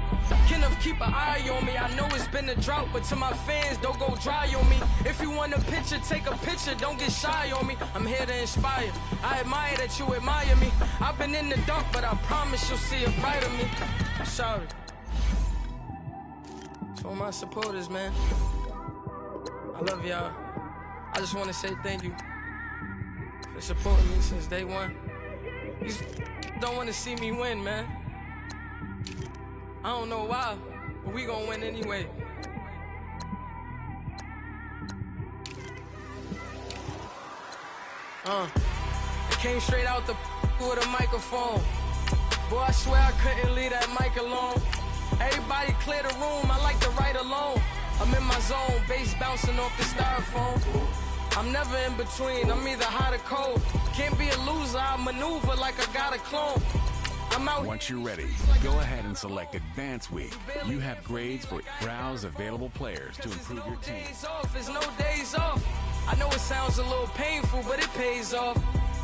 Kenneth keep an eye on me. I know it's been a drought, but to my fans, don't go dry on me. If you want a picture, take a picture, don't get shy on me. I'm here to inspire, I admire that you admire me. I've been in the dark, but I promise you'll see a brighter me. I'm sorry. To all my supporters, man, I love y'all. I just want to say thank you for supporting me since day one. You don't want to see me win, man. I don't know why, but we gonna win anyway. I came straight out the with a microphone. Boy, I swear I couldn't leave that mic alone. Everybody clear the room, I like to write alone. I'm in my zone, bass bouncing off the styrofoam. I'm never in between, I'm either hot or cold. Can't be a loser, I maneuver like I got a clone. I'm out. Once you're ready, go ahead and select Advance Week. You have grades for browse available players to improve your team. There's no days off. I know it sounds a little painful, but it pays off.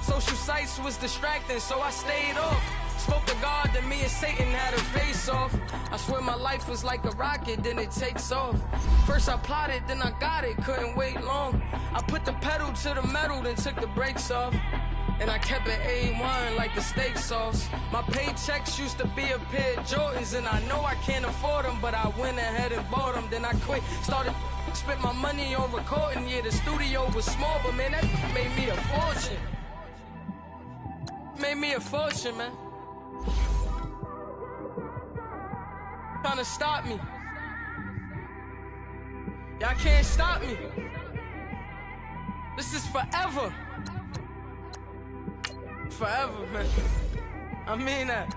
Social sites was distracting, so I stayed off. Spoke to God, then me and Satan had a face off. I swear my life was like a rocket, then it takes off. First I plotted, then I got it, couldn't wait long. I put the pedal to the metal, then took the brakes off. And I kept it A1 like the steak sauce. My paychecks used to be a pair of Jordans, and I know I can't afford them, but I went ahead and bought them. Then I quit, started spent my money on recording. Yeah, the studio was small, but man, that made me a fortune. Made me a fortune, man. Trying to stop me. Y'all can't stop me. This is forever. Forever, man. I mean that.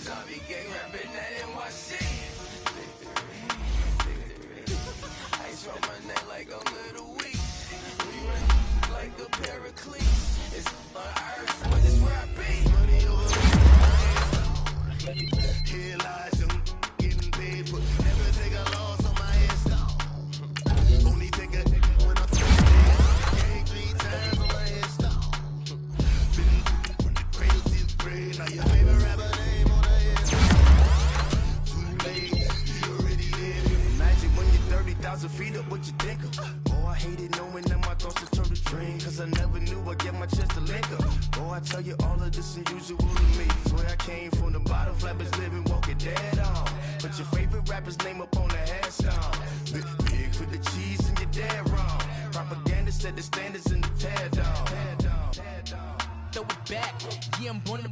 Zombie gang way. Now your favorite rapper name on the head. Too late, you already there. Imagine when you're 30,000 feet up, what you think of? Oh, I hated knowing that my thoughts would turn to dream. Cause I never knew I'd get my chance to link up. Oh, I tell you all of this unusual to me. Swear I came from the bottom, flappers living, walking dead on. Put your favorite rapper's name up on the headstone. Big for the cheese and you're dead wrong. Propaganda set the standards in the tear down. Throw it back, yeah, I'm born to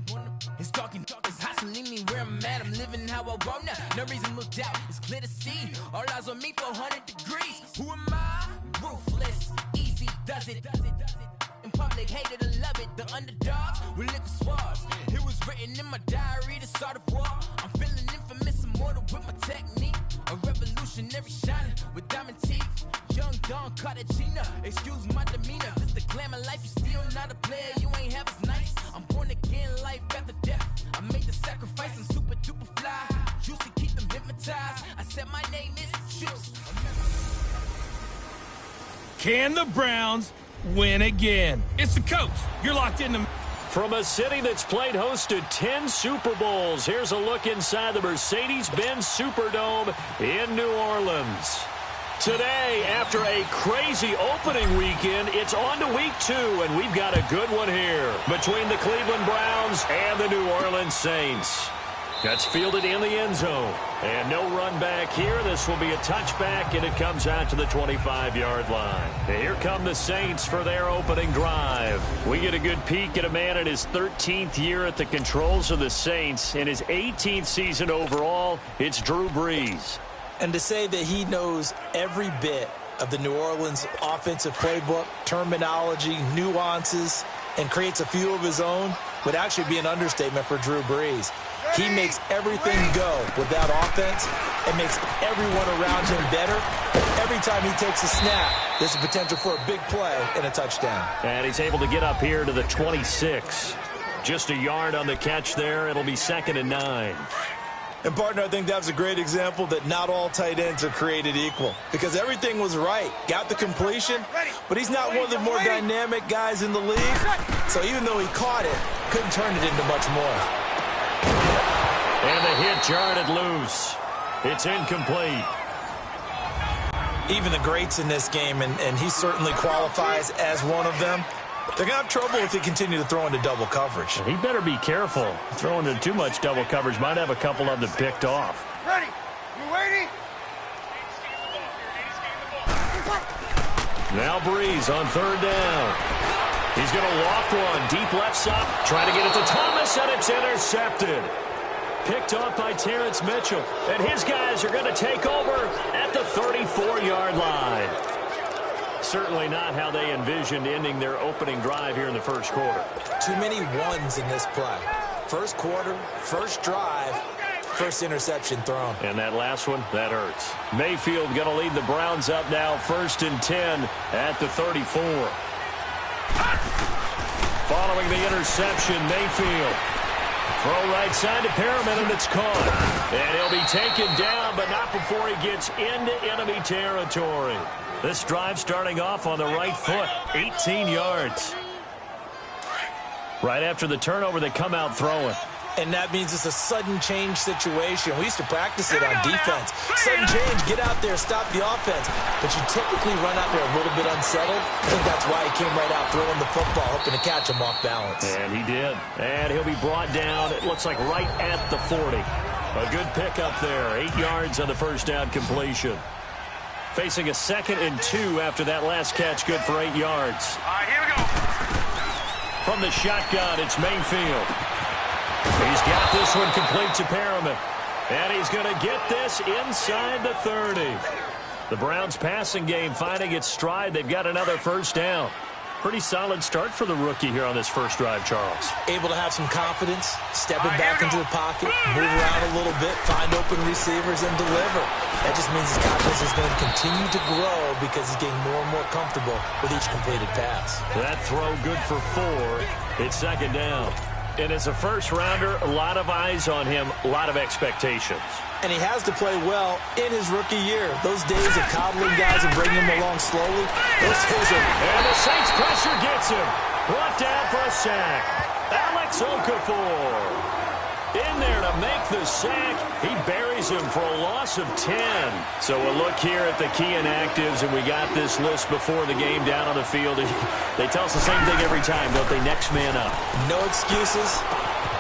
it's talking, it's hustling me where I'm at. I'm living how I want now. No reason to look out, it's clear to see. All eyes on me for 100 degrees. Who am I? Ruthless, easy, does it. In public, hated or love it. The underdogs will lick the swabs. It was written in my diary to start a war. I'm feeling infamous, immortal with my technique. A revolutionary shining with diamond teeth. Young Don Cartagena, excuse my demeanor. This the glamour life, you still not a player, you ain't half as nice. I'm born again, life after death. I made the sacrifice, I'm super duper fly. Juicy, keep them hypnotized. I said my name is Juice. Can the Browns win again? It's the coach. You're locked in. From a city that's played host to 10 Super Bowls, here's a look inside the Mercedes-Benz Superdome in New Orleans. Today, after a crazy opening weekend, it's on to week 2, and we've got a good one here between the Cleveland Browns and the New Orleans Saints. That's fielded in the end zone. And no run back here. This will be a touchback, and it comes out to the 25-yard line. And here come the Saints for their opening drive. We get a good peek at a man in his 13th year at the controls of the Saints. In his 18th season overall, it's Drew Brees. And to say that he knows every bit of the New Orleans offensive playbook, terminology, nuances, and creates a few of his own would actually be an understatement for Drew Brees. He makes everything go with that offense and makes everyone around him better. Every time he takes a snap, there's a potential for a big play and a touchdown. And he's able to get up here to the 26. Just a yard on the catch there. It'll be 2nd and 9. And, partner, I think that was a great example that not all tight ends are created equal. Because everything was right. Got the completion, but he's not one of the more dynamic guys in the league. So even though he caught it, couldn't turn it into much more. And the hit jarred it loose. It's incomplete. Even the greats in this game, and he certainly qualifies as one of them, they're going to have trouble if they continue to throw into double coverage. He better be careful. Throwing into too much double coverage might have a couple of them picked off. Ready? You ready? Now Brees on 3rd down. He's going to loft one. Deep left side. Trying to get it to Thomas, and it's intercepted. Picked off by Terrence Mitchell. And his guys are going to take over at the 34-yard line. Certainly not how they envisioned ending their opening drive here in the first quarter. Too many ones in this play. First quarter, first drive, first interception thrown. And that last one, that hurts. Mayfield going to lead the Browns up now, 1st and 10 at the 34. Following the interception, Mayfield. Throw right side to Perriman, and it's caught. And he'll be taken down, but not before he gets into enemy territory. This drive starting off on the right foot, 18 yards. Right after the turnover, they come out throwing. And that means it's a sudden change situation. We used to practice it on defense. Sudden change, get out there, stop the offense. But you typically run out there a little bit unsettled. I think that's why he came right out throwing the football, hoping to catch him off balance. And he did. And he'll be brought down, it looks like right at the 40. A good pickup there, 8 yards on the first down completion. Facing a 2nd and 2 after that last catch, good for 8 yards. All right, here we go. From the shotgun, it's Mayfield. He's got this one complete to Perriman. And he's going to get this inside the 30. The Browns passing game finding its stride. They've got another first down. Pretty solid start for the rookie here on this first drive, Charles. Able to have some confidence, stepping back into the pocket, move around a little bit, find open receivers, and deliver. That just means his confidence is going to continue to grow because he's getting more and more comfortable with each completed pass. That throw good for 4. It's 2nd down. And as a first-rounder, a lot of eyes on him, a lot of expectations. And he has to play well in his rookie year. Those days of coddling guys and bringing them along slowly, those days are... And the Saints pressure gets him. Brought down for a sack. Alex Alex Okafor in there to make the sack. He buries him for a loss of 10. So we'll look here at the key inactives, and we got this list before the game down on the field. They tell us the same thing every time, don't they? Next man up. No excuses.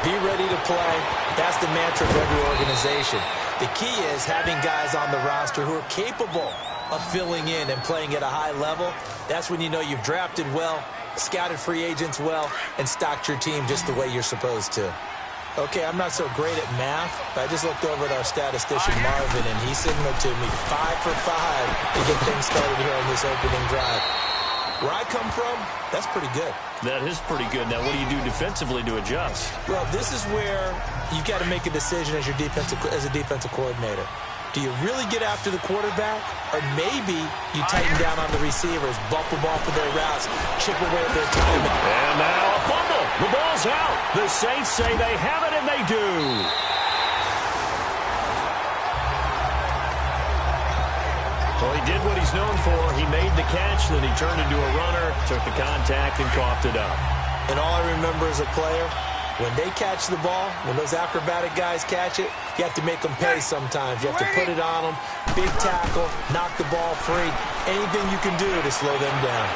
Be ready to play. That's the mantra of every organization. The key is having guys on the roster who are capable of filling in and playing at a high level. That's when you know you've drafted well, scouted free agents well, and stocked your team just the way you're supposed to. Okay, I'm not so great at math, but I just looked over at our statistician Marvin, and he signaled to me 5 for 5 to get things started here on this opening drive. Where I come from, that's pretty good. That is pretty good. Now, what do you do defensively to adjust? Well, this is where you've got to make a decision as a defensive coordinator. Do you really get after the quarterback? Or maybe you tighten down on the receivers, bump them off of their routes, chip away at their timing. And now a fumble. The ball's out. The Saints say they have it, and they do. Well, he did what he's known for. He made the catch, then he turned into a runner, took the contact, and coughed it up. And all I remember as a player, when they catch the ball, when those acrobatic guys catch it, you have to make them pay sometimes. You have to put it on them, big tackle, knock the ball free, anything you can do to slow them down.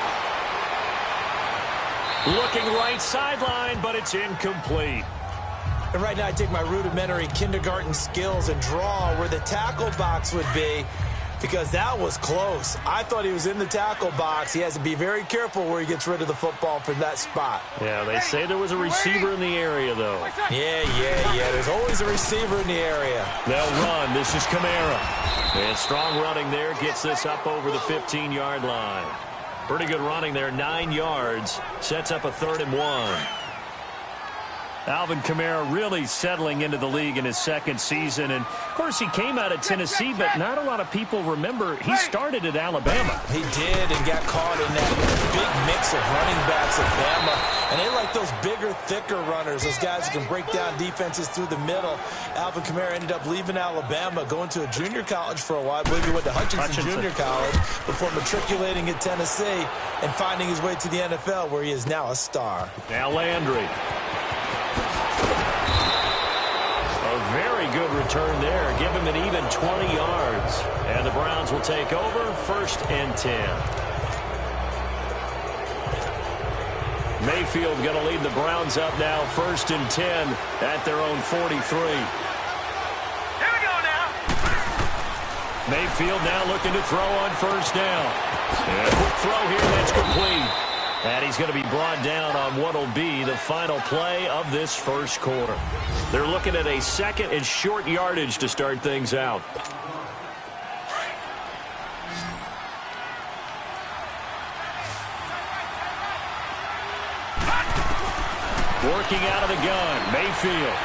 Looking right sideline, but it's incomplete. And right now I take my rudimentary kindergarten skills and draw where the tackle box would be, because that was close. I thought he was in the tackle box. He has to be very careful where he gets rid of the football from that spot. Yeah, they say there was a receiver in the area, though. Yeah. There's always a receiver in the area. They'll run. This is Kamara. And strong running there gets this up over the 15-yard line. Pretty good running there, 9 yards. Sets up a 3rd and 1. Alvin Kamara really settling into the league in his second season. And, of course, he came out of Tennessee, but not a lot of people remember he started at Alabama. He did, and got caught in that big mix of running backs at Bama. And they like those bigger, thicker runners, those guys who can break down defenses through the middle. Alvin Kamara ended up leaving Alabama, going to a junior college for a while. I believe he went to Hutchinson Junior College before matriculating at Tennessee and finding his way to the NFL, where he is now a star. Now Landry. Very good return there. Give him an even 20 yards. And the Browns will take over 1st and 10. Mayfield going to lead the Browns up now 1st and 10 at their own 43. Here we go now. Mayfield now looking to throw on 1st down. And a quick throw here, that's complete. And he's going to be brought down on what will be the final play of this first quarter. They're looking at a 2nd and short yardage to start things out. Working out of the gun, Mayfield.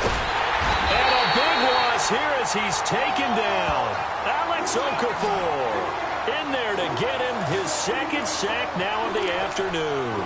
And a big loss here as he's taken down. Alex Okafor in there to get him his 2nd sack now of the afternoon.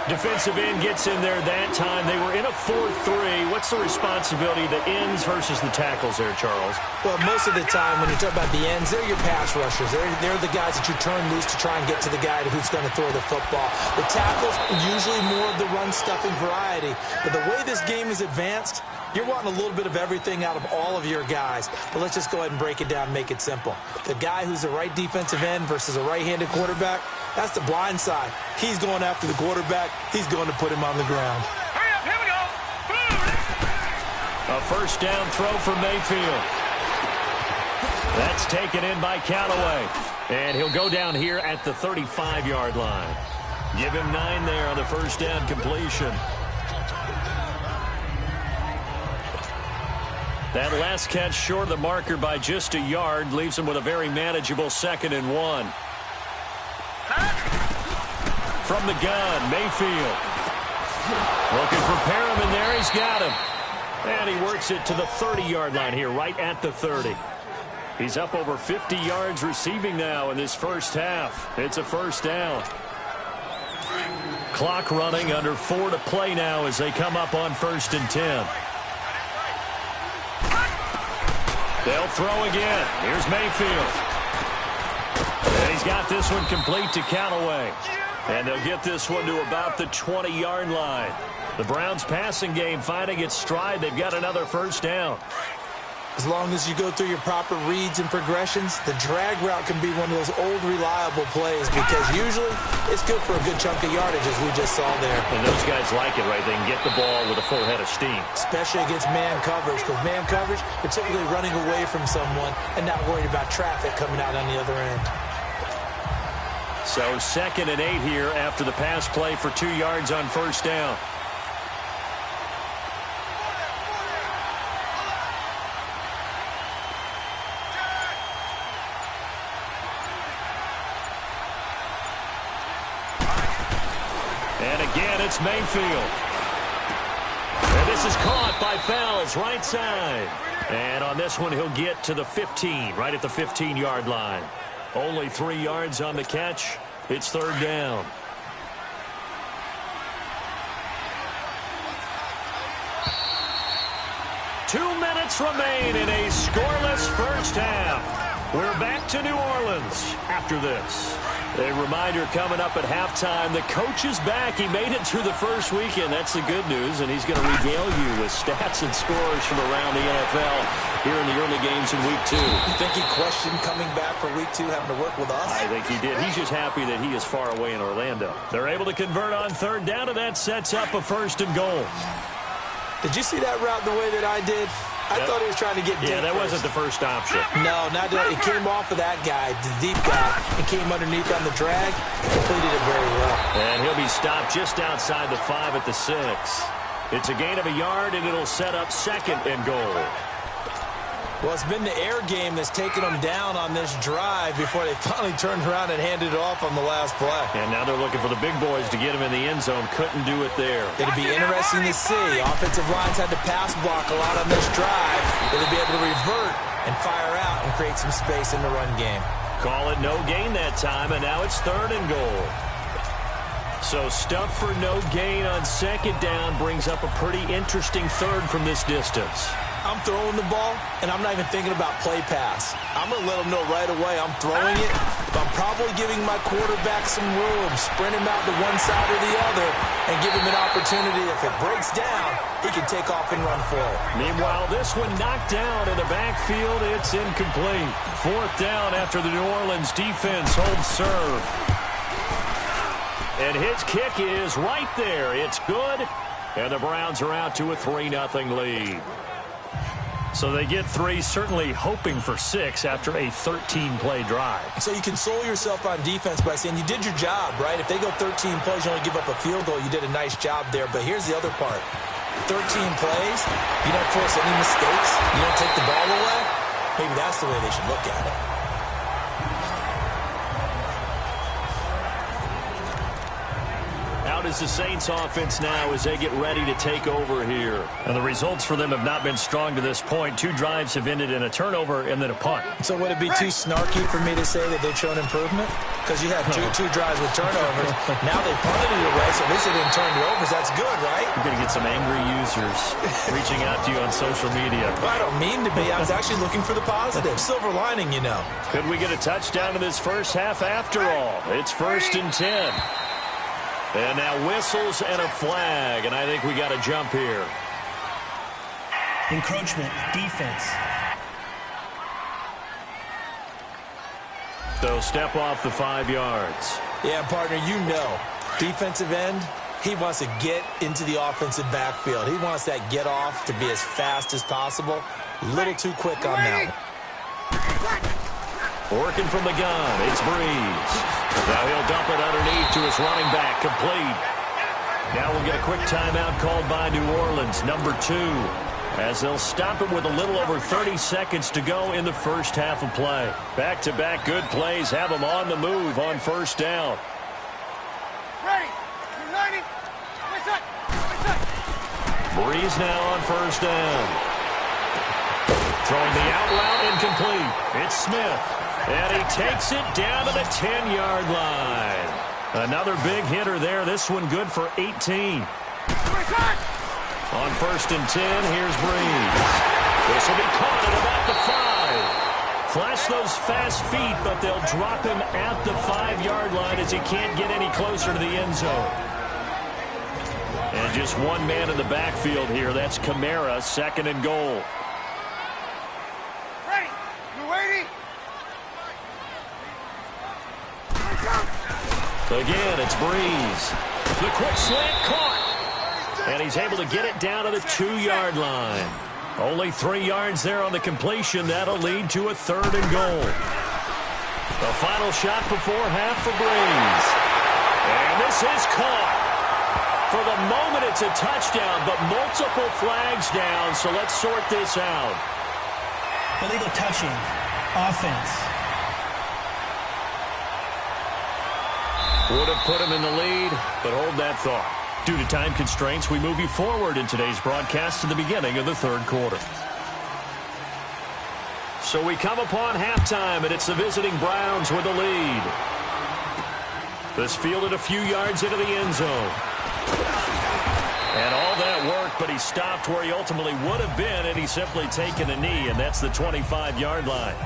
Defensive end gets in there that time. They were in a 4-3. What's the responsibility of the ends versus the tackles there, Charles? Well, most of the time when you talk about the ends, they're your pass rushers. They're the guys that you turn loose to try and get to the guy who's going to throw the football. The tackles, usually more of the run-stuffing variety. But the way this game is advanced, you're wanting a little bit of everything out of all of your guys. But let's just go ahead and break it down and make it simple. The guy who's the right defensive end versus a right-handed quarterback, that's the blind side. He's going after the quarterback. He's going to put him on the ground. Hurry up, here we go. A 1st down throw for Mayfield. That's taken in by Callaway. And he'll go down here at the 35-yard line. Give him 9 there on the 1st down completion. That last catch short of the marker by just a yard leaves him with a very manageable 2nd and 1. From the gun, Mayfield. Looking for Perriman there. He's got him. And he works it to the 30-yard line here, right at the 30. He's up over 50 yards receiving now in this first half. It's a 1st down. Clock running, under 4 to play now as they come up on 1st and 10. They'll throw again. Here's Mayfield. And he's got this one complete to Callaway. And they'll get this one to about the 20-yard line. The Browns passing game finding its stride. They've got another first down. As long as you go through your proper reads and progressions, the drag route can be one of those old reliable plays because usually it's good for a good chunk of yardage, as we just saw there. And those guys like it, right? They can get the ball with a full head of steam. Especially against man coverage, because man coverage, they're typically running away from someone and not worried about traffic coming out on the other end. So 2nd and 8 here after the pass play for 2 yards on first down. And again, it's Mayfield. And this is caught by Fells, right side. And on this one, he'll get to the 15, right at the 15-yard line. Only 3 yards on the catch. It's 3rd down. Two minutes remain in a scoreless first half. We're back to New Orleans after this. A reminder coming up at halftime, the coach is back. He made it through the first weekend. That's the good news, and he's going to regale you with stats and scores from around the NFL here in the early games in Week 2. You think he questioned coming back for Week 2, having to work with us? I think he did. He's just happy that he is far away in Orlando. They're able to convert on 3rd down, and that sets up a 1st and goal. Did you see that route the way that I did? I thought he was trying to get deep. Yeah, that wasn't the first option. No, not that. It came off of that guy, the deep guy, and came underneath on the drag. Completed it very well. And he'll be stopped just outside the 5 at the 6. It's a gain of a yard, and it'll set up 2nd and goal. Well, it's been the air game that's taken them down on this drive before they finally turned around and handed it off on the last play. And now they're looking for the big boys to get him in the end zone. Couldn't do it there. It'll be interesting to see. Offensive lines had to pass block a lot on this drive. Will they be able to revert and fire out and create some space in the run game? Call it no gain that time, and now it's 3rd and goal. So stuff for no gain on 2nd down brings up a pretty interesting 3rd from this distance. I'm throwing the ball, and I'm not even thinking about play pass. I'm going to let them know right away I'm throwing it, but I'm probably giving my quarterback some room, sprint him out to one side or the other, and give him an opportunity. If it breaks down, he can take off and run for it. Meanwhile, this one knocked down in the backfield. It's incomplete. 4th down after the New Orleans defense holds serve. And his kick is right there. It's good, and the Browns are out to a 3-0 lead. So they get 3, certainly hoping for 6 after a 13-play drive. So you console yourself on defense by saying you did your job, right? If they go 13 plays, you only give up a field goal. You did a nice job there. But here's the other part. 13 plays, you don't force any mistakes. You don't take the ball away. Maybe that's the way they should look at it. Out is the Saints offense now as they get ready to take over here. And the results for them have not been strong to this point. 2 drives have ended in a turnover and then a punt. So would it be too snarky for me to say that they've shown improvement? Because you had two drives with turnovers. Now they punted it away, so at least they didn't turn the overs. That's good, right? You're going to get some angry users reaching out to you on social media. Well, I don't mean to be. I was actually looking for the positive. Silver lining, you know. Could we get a touchdown in this first half after all? It's 1st and 10. And now whistles and a flag, and I think we got a jump here. Encroachment, defense. So step off the 5 yards. Yeah, partner, you know, defensive end, he wants to get into the offensive backfield. He wants that get off to be as fast as possible. A little too quick on that one. Working from the gun, it's Breeze. Now he'll dump it underneath to his running back, complete. Now we'll get a quick timeout called by New Orleans, number 2, as they'll stop it with a little over 30 seconds to go in the first half of play. Back-to-back good plays have them on the move on 1st down. Breeze now on 1st down. Throwing the out route, incomplete. It's Smith. And he takes it down to the 10-yard line. Another big hitter there. This one good for 18. On 1st and 10, here's Breeze. This will be caught at about the 5. Flash those fast feet, but they'll drop him at the 5-yard line as he can't get any closer to the end zone. And Just one man in the backfield here. That's Kamara, 2nd and goal. Ready? You ready? Again, it's Breeze. The quick slant caught. And he's able to get it down to the 2-yard line. Only 3 yards there on the completion. That'll lead to a 3rd and goal. The final shot before half for Breeze. And this is caught. For the moment, it's a touchdown, but multiple flags down, so let's sort this out. Illegal touching. Offense. Would have put him in the lead, but hold that thought. Due to time constraints, we move you forward in today's broadcast to the beginning of the 3rd quarter. So we come upon halftime, and it's the visiting Browns with the lead. This fielded a few yards into the end zone. And all that work, but he stopped where he ultimately would have been, and he's simply taken a knee, and that's the 25-yard line.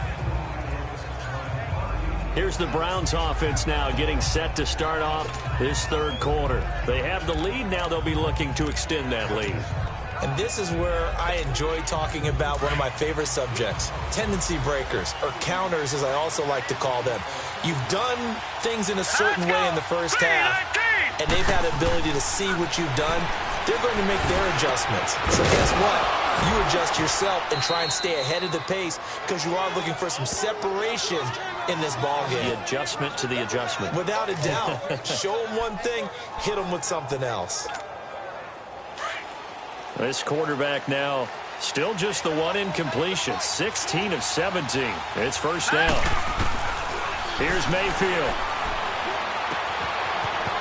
Here's the Browns offense now getting set to start off this 3rd quarter. They have the lead now. They'll be looking to extend that lead. And this is where I enjoy talking about one of my favorite subjects, tendency breakers, or counters as I also like to call them. You've done things in a certain way in the first half, and they've had the ability to see what you've done. They're going to make their adjustments. So guess what? You adjust yourself and try and stay ahead of the pace because you are looking for some separation in this ball game. The adjustment to the adjustment. Without a doubt. Show them one thing, hit them with something else. This quarterback now still just the one incompletion. 16 of 17. It's 1st down. Here's Mayfield.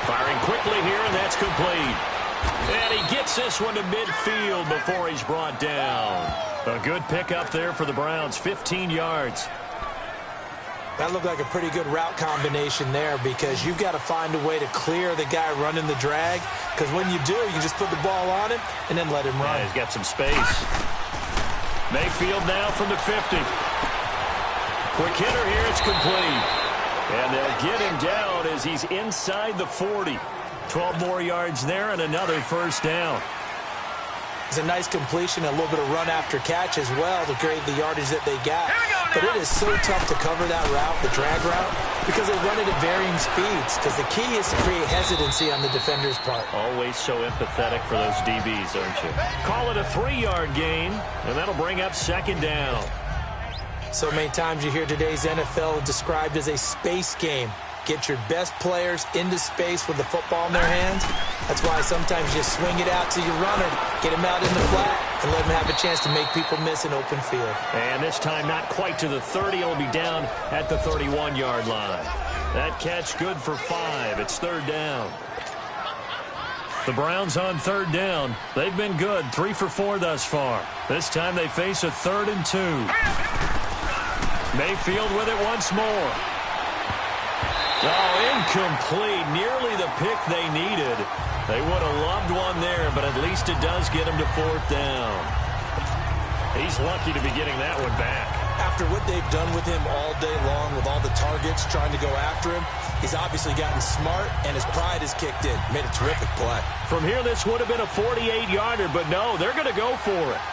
Firing quickly here, and that's complete. And he gets this one to midfield before he's brought down. A good pickup there for the Browns, 15 yards. That looked like a pretty good route combination there because you've got to find a way to clear the guy running the drag, because when you do, you just put the ball on him and then let him run. Yeah, he's got some space. Mayfield now from the 50. Quick hitter here, it's complete. And they'll get him down as he's inside the 40. 12 more yards there and another 1st down. It's a nice completion, a little bit of run after catch as well to create the yardage that they got. But it is so tough to cover that route, the drag route, because they run it at varying speeds. Because the key is to create hesitancy on the defender's part. Always so empathetic for those DBs, aren't you? Call it a 3-yard gain, and that'll bring up 2nd down. So many times you hear today's NFL described as a space game. Get your best players into space with the football in their hands. That's why sometimes you swing it out to your runner, get him out in the flat, and let him have a chance to make people miss an open field. And this time not quite to the 30. It'll be down at the 31-yard line. That catch good for 5. It's 3rd down. The Browns on 3rd down. They've been good, 3 for 4 thus far. This time they face a 3rd and 2. Mayfield with it once more. Oh, incomplete. Nearly the pick they needed. They would have loved one there, but at least it does get him to 4th down. He's lucky to be getting that one back. After what they've done with him all day long, with all the targets trying to go after him, he's obviously gotten smart, and his pride has kicked in. Made a terrific play. From here, this would have been a 48-yarder, but no, they're going to go for it.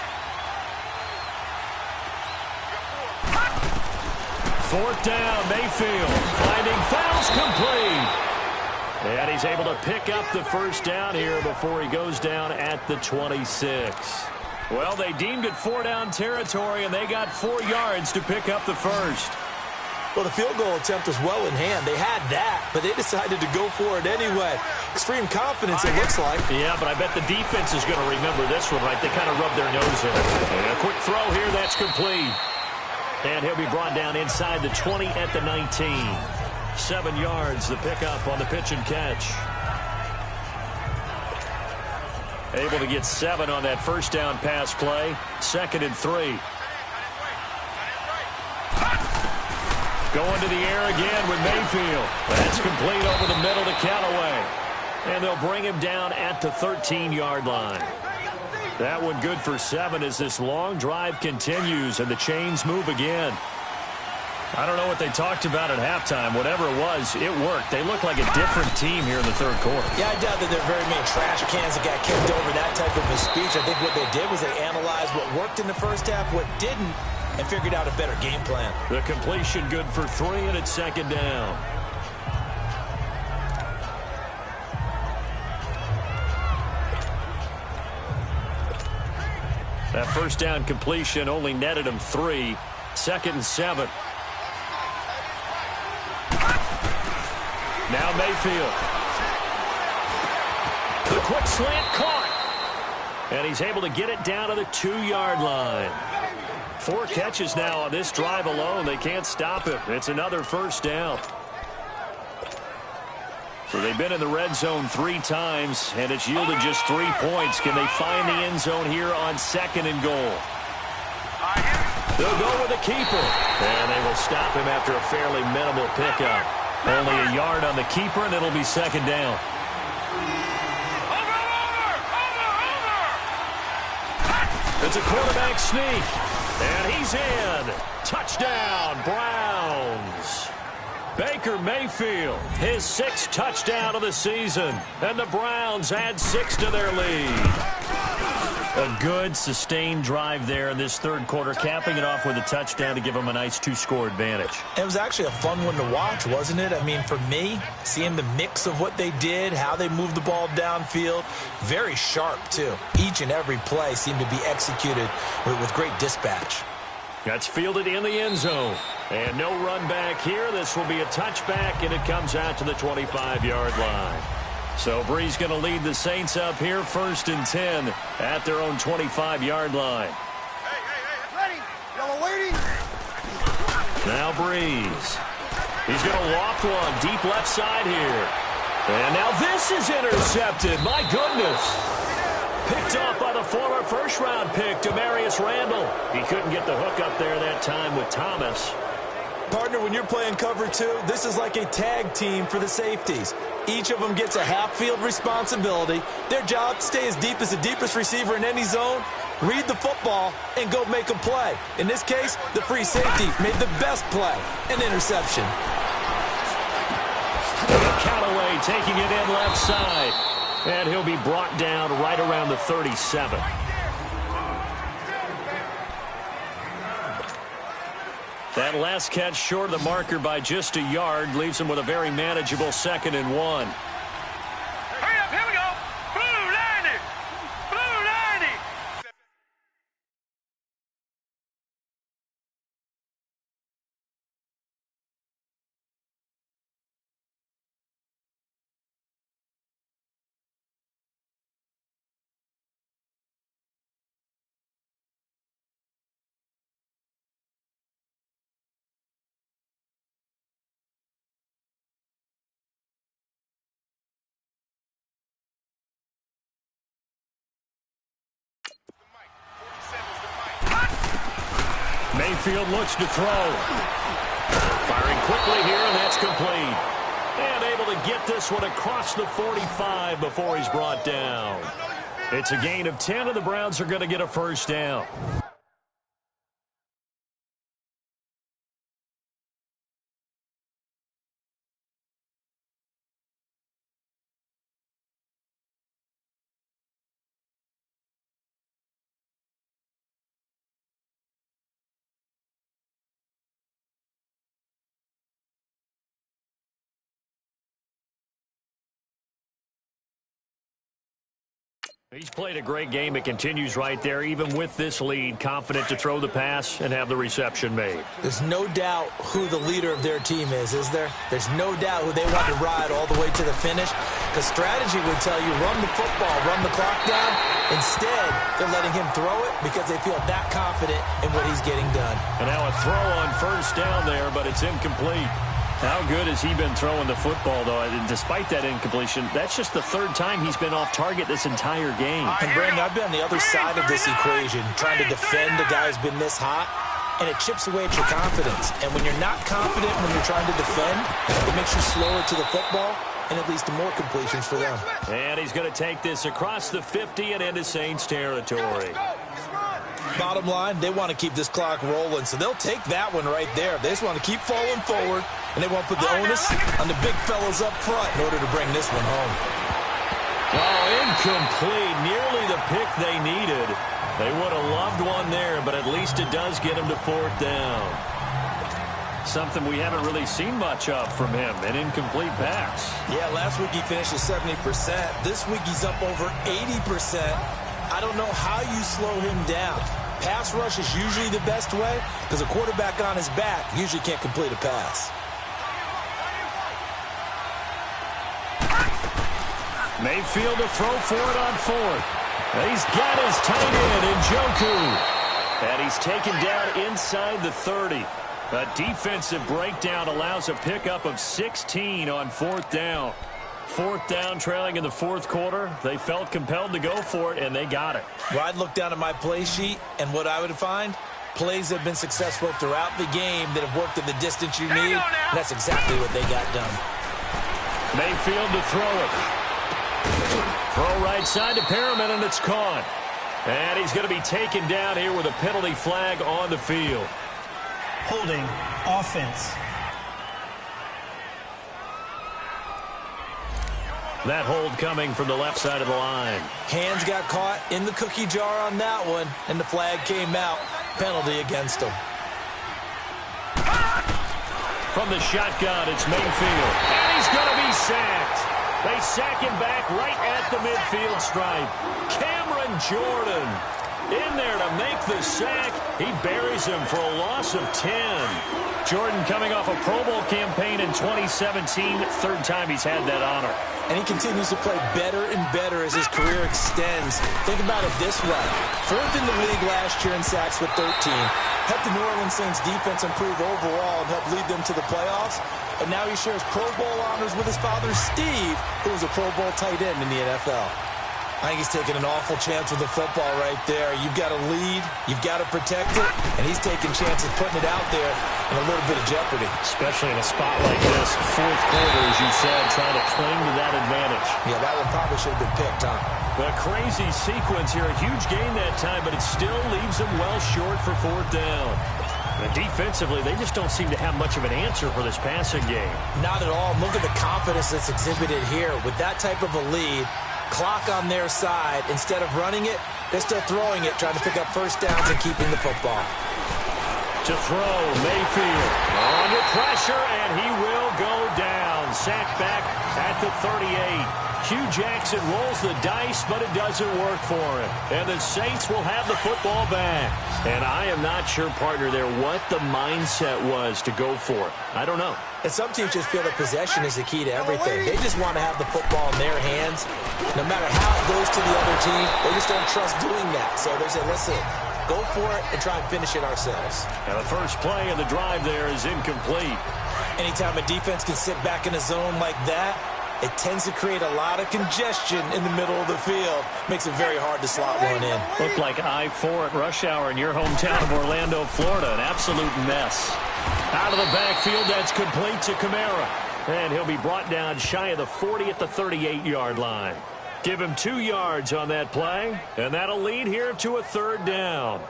4th down, Mayfield finding fouls complete. And he's able to pick up the 1st down here before he goes down at the 26. Well, they deemed it 4-down territory, and they got 4 yards to pick up the 1st. Well, the field goal attempt was well in hand. They had that, but they decided to go for it anyway. Extreme confidence, it looks like. Yeah, but I bet the defense is going to remember this one, right? They kind of rubbed their nose in it. And a quick throw here, that's complete. And he'll be brought down inside the 20 at the 19. 7 yards, the pickup on the pitch and catch. Able to get 7 on that 1st down pass play. 2nd and 3. Going to the air again with Mayfield. That's complete over the middle to Callaway. And they'll bring him down at the 13-yard line. That one good for 7 as this long drive continues and the chains move again. I don't know what they talked about at halftime. Whatever it was, it worked. They look like a different team here in the third quarter. Yeah, I doubt that there are very many trash cans that got kicked over that type of a speech. I think what they did was they analyzed what worked in the first half, what didn't, and figured out a better game plan. The completion good for 3, and it's second down. That first down completion only netted him 3. 2nd and 7. Now Mayfield. The quick slant caught. And he's able to get it down to the 2-yard line. 4 catches now on this drive alone. They can't stop it. It's another first down. So they've been in the red zone 3 times, and it's yielded just 3 points. Can they find the end zone here on 2nd and goal? They'll go with the keeper. And they will stop him after a fairly minimal pickup. Only a yard on the keeper, and it'll be second down. It's a quarterback sneak. And he's in. Touchdown, Browns. Baker Mayfield, his 6th touchdown of the season. And the Browns add 6 to their lead. A good, sustained drive there in this third quarter, capping it off with a touchdown to give them a nice 2-score advantage. It was actually a fun one to watch, wasn't it? I mean, for me, seeing the mix of what they did, how they moved the ball downfield, very sharp, too. Each and every play seemed to be executed with great dispatch. That's fielded in the end zone. And no run back here. This will be a touchback, and it comes out to the 25-yard line. So Bree's going to lead the Saints up here, 1st and 10 at their own 25-yard line. Hey, ready. Y'all waiting. Now Breeze. He's going to loft one deep left side here. And now this is intercepted. My goodness. Picked off by the former first-round pick, Demarius Randall. He couldn't get the hook up there that time with Thomas. Partner, when you're playing cover 2, this is like a tag team for the safeties. Each of them gets a half-field responsibility. Their job, stay as deep as the deepest receiver in any zone, read the football, and go make a play. In this case, the free safety made the best play, an interception. Callaway taking it in left side. And he'll be brought down right around the 37. That last catch short of the marker by just a yard leaves him with a very manageable 2nd and 1. Hurry up, here we go. Blue 90. Blue 90. Mayfield looks to throw. Firing quickly here, and that's complete. And able to get this one across the 45 before he's brought down. It's a gain of 10, and the Browns are going to get a first down. He's played a great game. It continues right there, even with this lead, confident to throw the pass and have the reception made. There's no doubt who the leader of their team is there? There's no doubt who they want to ride all the way to the finish. Because strategy would tell you, run the football, run the clock down. Instead, they're letting him throw it because they feel that confident in what he's getting done. And now a throw on first down there, but it's incomplete. How good has he been throwing the football, though? And despite that incompletion, that's just the 3rd time he's been off target this entire game. And, Brandon, I've been on the other side of this equation, trying to defend a guy who's been this hot, and it chips away at your confidence. And when you're not confident when you're trying to defend, it makes you slower to the football, and it leads to more completions for them. And he's going to take this across the 50 and into Saints territory. Bottom line, they want to keep this clock rolling, so they'll take that one right there. They just want to keep falling forward, and they want to put the onus on the big fellas up front in order to bring this one home. Oh, incomplete. Nearly the pick they needed. They would have loved one there, but at least it does get them to 4th down. Something we haven't really seen much of from him, an incomplete pass. Yeah, last week he finished at 70%. This week he's up over 80%. I don't know how you slow him down. Pass rush is usually the best way because a quarterback on his back usually can't complete a pass. Mayfield to throw for it on 4th. He's got his tight end, Njoku. And he's taken down inside the 30. A defensive breakdown allows a pickup of 16 on 4th down. 4th down, trailing in the 4th quarter. They felt compelled to go for it, and they got it. Well, I'd look down at my play sheet, and what I would find, plays have been successful throughout the game that have worked at the distance you need. And that's exactly what they got done. Mayfield to throw it. Throw right side to Perriman, and it's caught. And he's going to be taken down here with a penalty flag on the field. Holding offense. That hold coming from the left side of the line. Hands got caught in the cookie jar on that one, and the flag came out. Penalty against him. From the shotgun, it's Mayfield. And he's going to be sacked. They sack him back right at the midfield stripe. Cameron Jordan in there to make the sack. He buries him for a loss of 10. Jordan coming off a Pro Bowl campaign in 2017. 3rd time he's had that honor. And he continues to play better and better as his career extends. Think about it this way. 4th in the league last year in sacks with 13. Helped the New Orleans Saints defense improve overall and help lead them to the playoffs. And now he shares Pro Bowl honors with his father, Steve, who was a Pro Bowl tight end in the NFL. I think he's taking an awful chance with the football right there. You've got to lead, you've got to protect it, and he's taking chances putting it out there in a little bit of jeopardy. Especially in a spot like this, 4th quarter, as you said, trying to cling to that advantage. Yeah, that one probably should have been picked, huh? A crazy sequence here, a huge gain that time, but it still leaves them well short for 4th down. And defensively, they just don't seem to have much of an answer for this passing game. Not at all. Look at the confidence that's exhibited here. With that type of a lead, clock on their side, instead of running it, they're still throwing it, trying to pick up 1st downs and keeping the football. To throw, Mayfield under pressure, and he will go down. Sacked back at the 38. Hugh Jackson rolls the dice, but it doesn't work for him. And the Saints will have the football back. And I am not sure, partner, there what the mindset was to go for it. I don't know. And some teams just feel that possession is the key to everything. They just want to have the football in their hands. No matter how it goes to the other team, they just don't trust doing that. So they say, listen, go for it and try and finish it ourselves. And the first play of the drive there is incomplete. Anytime a defense can sit back in a zone like that, it tends to create a lot of congestion in the middle of the field. Makes it very hard to slot one in. Looked like I-4 at rush hour in your hometown of Orlando, Florida. An absolute mess. Out of the backfield, that's complete to Kamara. And he'll be brought down shy of the 40 at the 38-yard line. Give him 2 yards on that play, and that'll lead here to a 3rd down.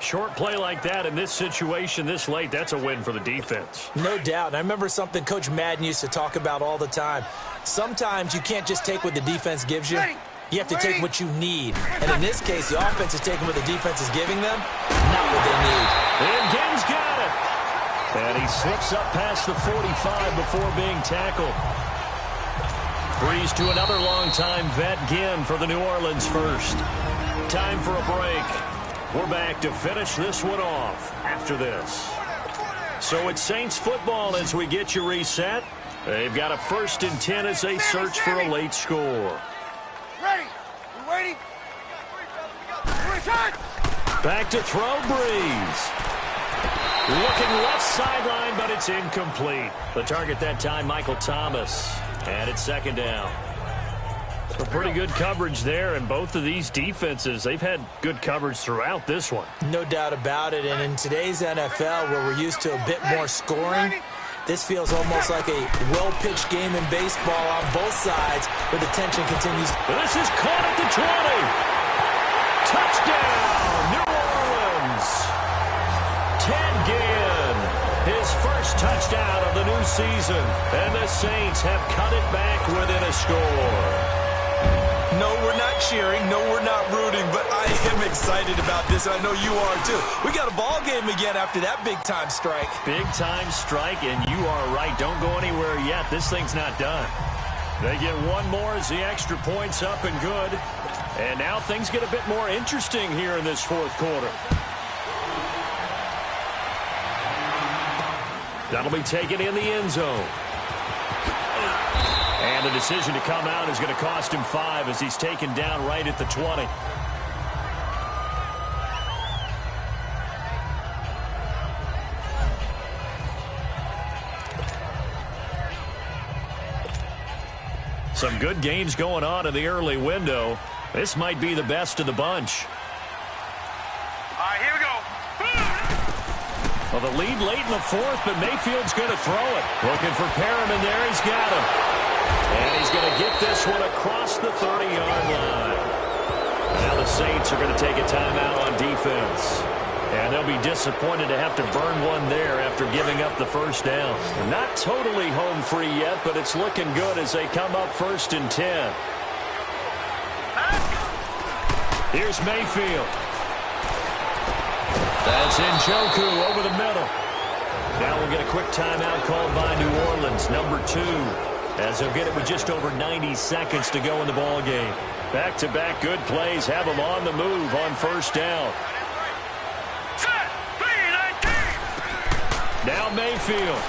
Short play like that in this situation this late, that's a win for the defense. No doubt. And I remember something Coach Madden used to talk about all the time. Sometimes you can't just take what the defense gives you. You have to take what you need. And in this case, the offense is taking what the defense is giving them, not what they need. And Ginn's got it. And he slips up past the 45 before being tackled. Breeze to another long-time vet, Ginn, for the New Orleans first. Time for a break. We're back to finish this one off after this. So it's Saints football as we get you reset. They've got a 1st and 10 as they search for a late score. Ready? We waiting? Back to throw, Breeze. Looking left sideline, but it's incomplete. The target that time, Michael Thomas. And it's 2nd down. A pretty good coverage there, and both of these defenses, they've had good coverage throughout this one. No doubt about it, and in today's NFL, where we're used to a bit more scoring, this feels almost like a well-pitched game in baseball on both sides, where the tension continues. This is caught at the 20. Touchdown, New season, and the Saints have cut it back within a score. No, we're not cheering. No, we're not rooting, but I am excited about this, and I know you are too. We got a ball game again after that big-time strike. Big-time strike, and you are right. Don't go anywhere yet. This thing's not done. They get one more as the extra point's up and good. And now things get a bit more interesting here in this fourth quarter. That'll be taken in the end zone. And the decision to come out is going to cost him 5 as he's taken down right at the 20. Some good games going on in the early window. This might be the best of the bunch. All right, here we go. Well, the lead late in the fourth, but Mayfield's going to throw it. Looking for Perriman there. He's got him. And he's going to get this one across the 30-yard line. Now the Saints are going to take a timeout on defense. And they'll be disappointed to have to burn one there after giving up the first down. Not totally home free yet, but it's looking good as they come up 1st and 10. Here's Mayfield. That's Njoku over the middle. Now we'll get a quick timeout called by New Orleans, number 2, as they'll get it with just over 90 seconds to go in the ball game. Back-to-back good plays have them on the move on first down. Now Mayfield.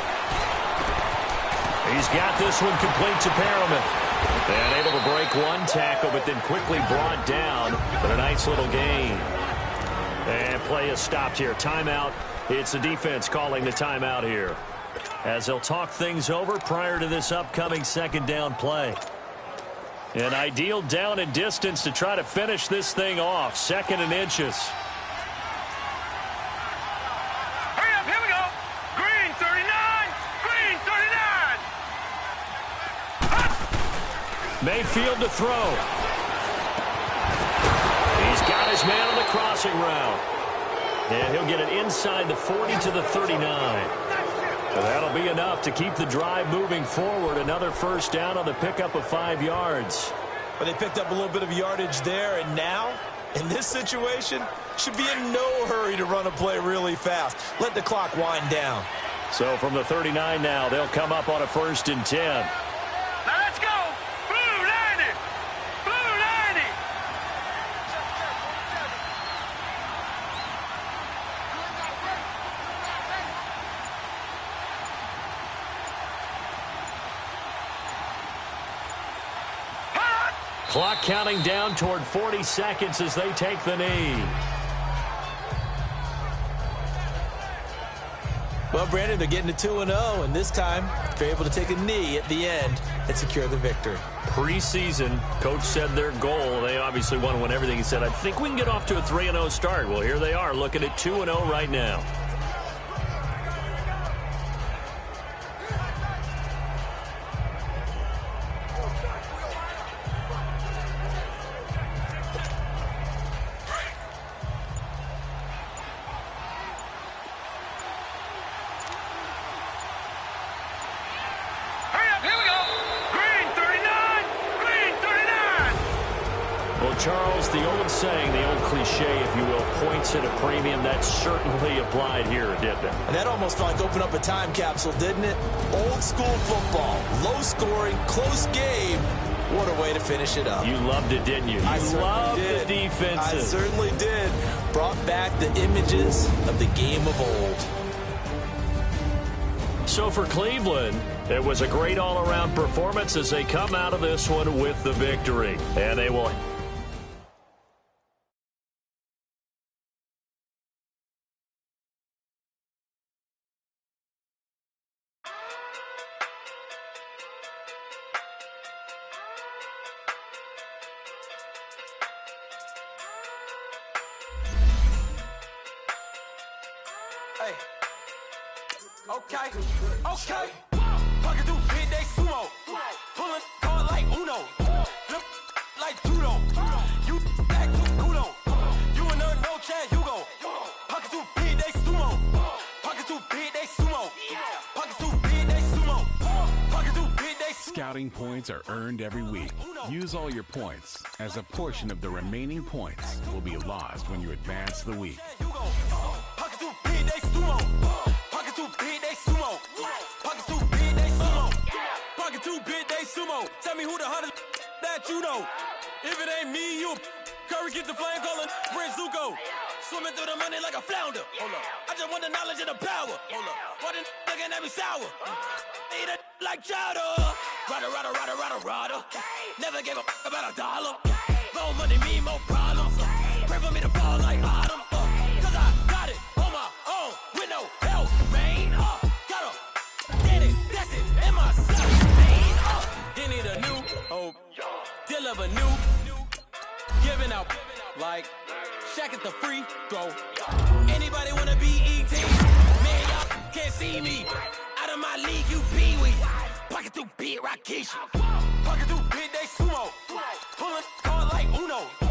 He's got this one complete to Perriman. And able to break one tackle, but then quickly brought down. But a nice little gain. And play is stopped here. Timeout. It's the defense calling the timeout here, as they'll talk things over prior to this upcoming second down play. An ideal down and distance to try to finish this thing off. 2nd and inches. Hurry up, here we go. Green 39, green 39. Mayfield to throw. He's got his man on the crossing route. And he'll get it inside the 40 to the 39. So that'll be enough to keep the drive moving forward. Another first down on the pickup of 5 yards. But they picked up a little bit of yardage there, and now, in this situation, should be in no hurry to run a play really fast. Let the clock wind down. So from the 39 now, they'll come up on a 1st and 10. Now let's go. Blue 90. Blue 90. Clock counting down toward 40 seconds as they take the knee. Well, Brandon, they're getting to 2-0, and this time they're able to take a knee at the end and secure the victory. Preseason, coach said their goal, they obviously want to win everything. He said, I think we can get off to a 3-0 start. Well, here they are looking at 2-0 right now. Charles, the old saying, the old cliche, if you will, points at a premium, that certainly applied here, didn't it? And that almost felt like opened up a time capsule, didn't it? Old school football, low scoring, close game. What a way to finish it up. You loved it, didn't you? I You loved the defenses. I certainly did. Brought back the images of the game of old. So for Cleveland, it was a great all-around performance as they come out of this one with the victory. And they will... Hey. Okay. Pocket through big day sumo. Pulling card like Uno. Flip like judo. You back to kudo. You and no chance, you go. Pocket through big day sumo. Pocket through big day sumo. Pocket through big day sumo. Scouting points are earned every week. Use all your points, as a portion of the remaining points will be lost when you advance the week. Pockets too big, they sumo. Pockets too big, they sumo. Pockets too big, they sumo. Pockets too big, they sumo. Tell me who the hottest that you know. If it ain't me, you Curry get the flame calling Prince Zuko. Swimming through the money like a flounder. Hold up. I just want the knowledge and the power. Hold up. Why the looking at me sour? Eat it like chowder. Rada. Never gave a about a dollar. More money mean more problems. Pray for me to fall like autumn. Cause I got it on my own with no help, man. Gotta get it, that's it, in my self, man. You need a new hope. Deal of a new. Giving out like Shaq at the free throw. Anybody wanna be ET? Man, y'all can't see me. Out of my league, you pee-wee. Pocket too big, Rakesh. Pocket too big, they sumo. Pulling hard like Uno.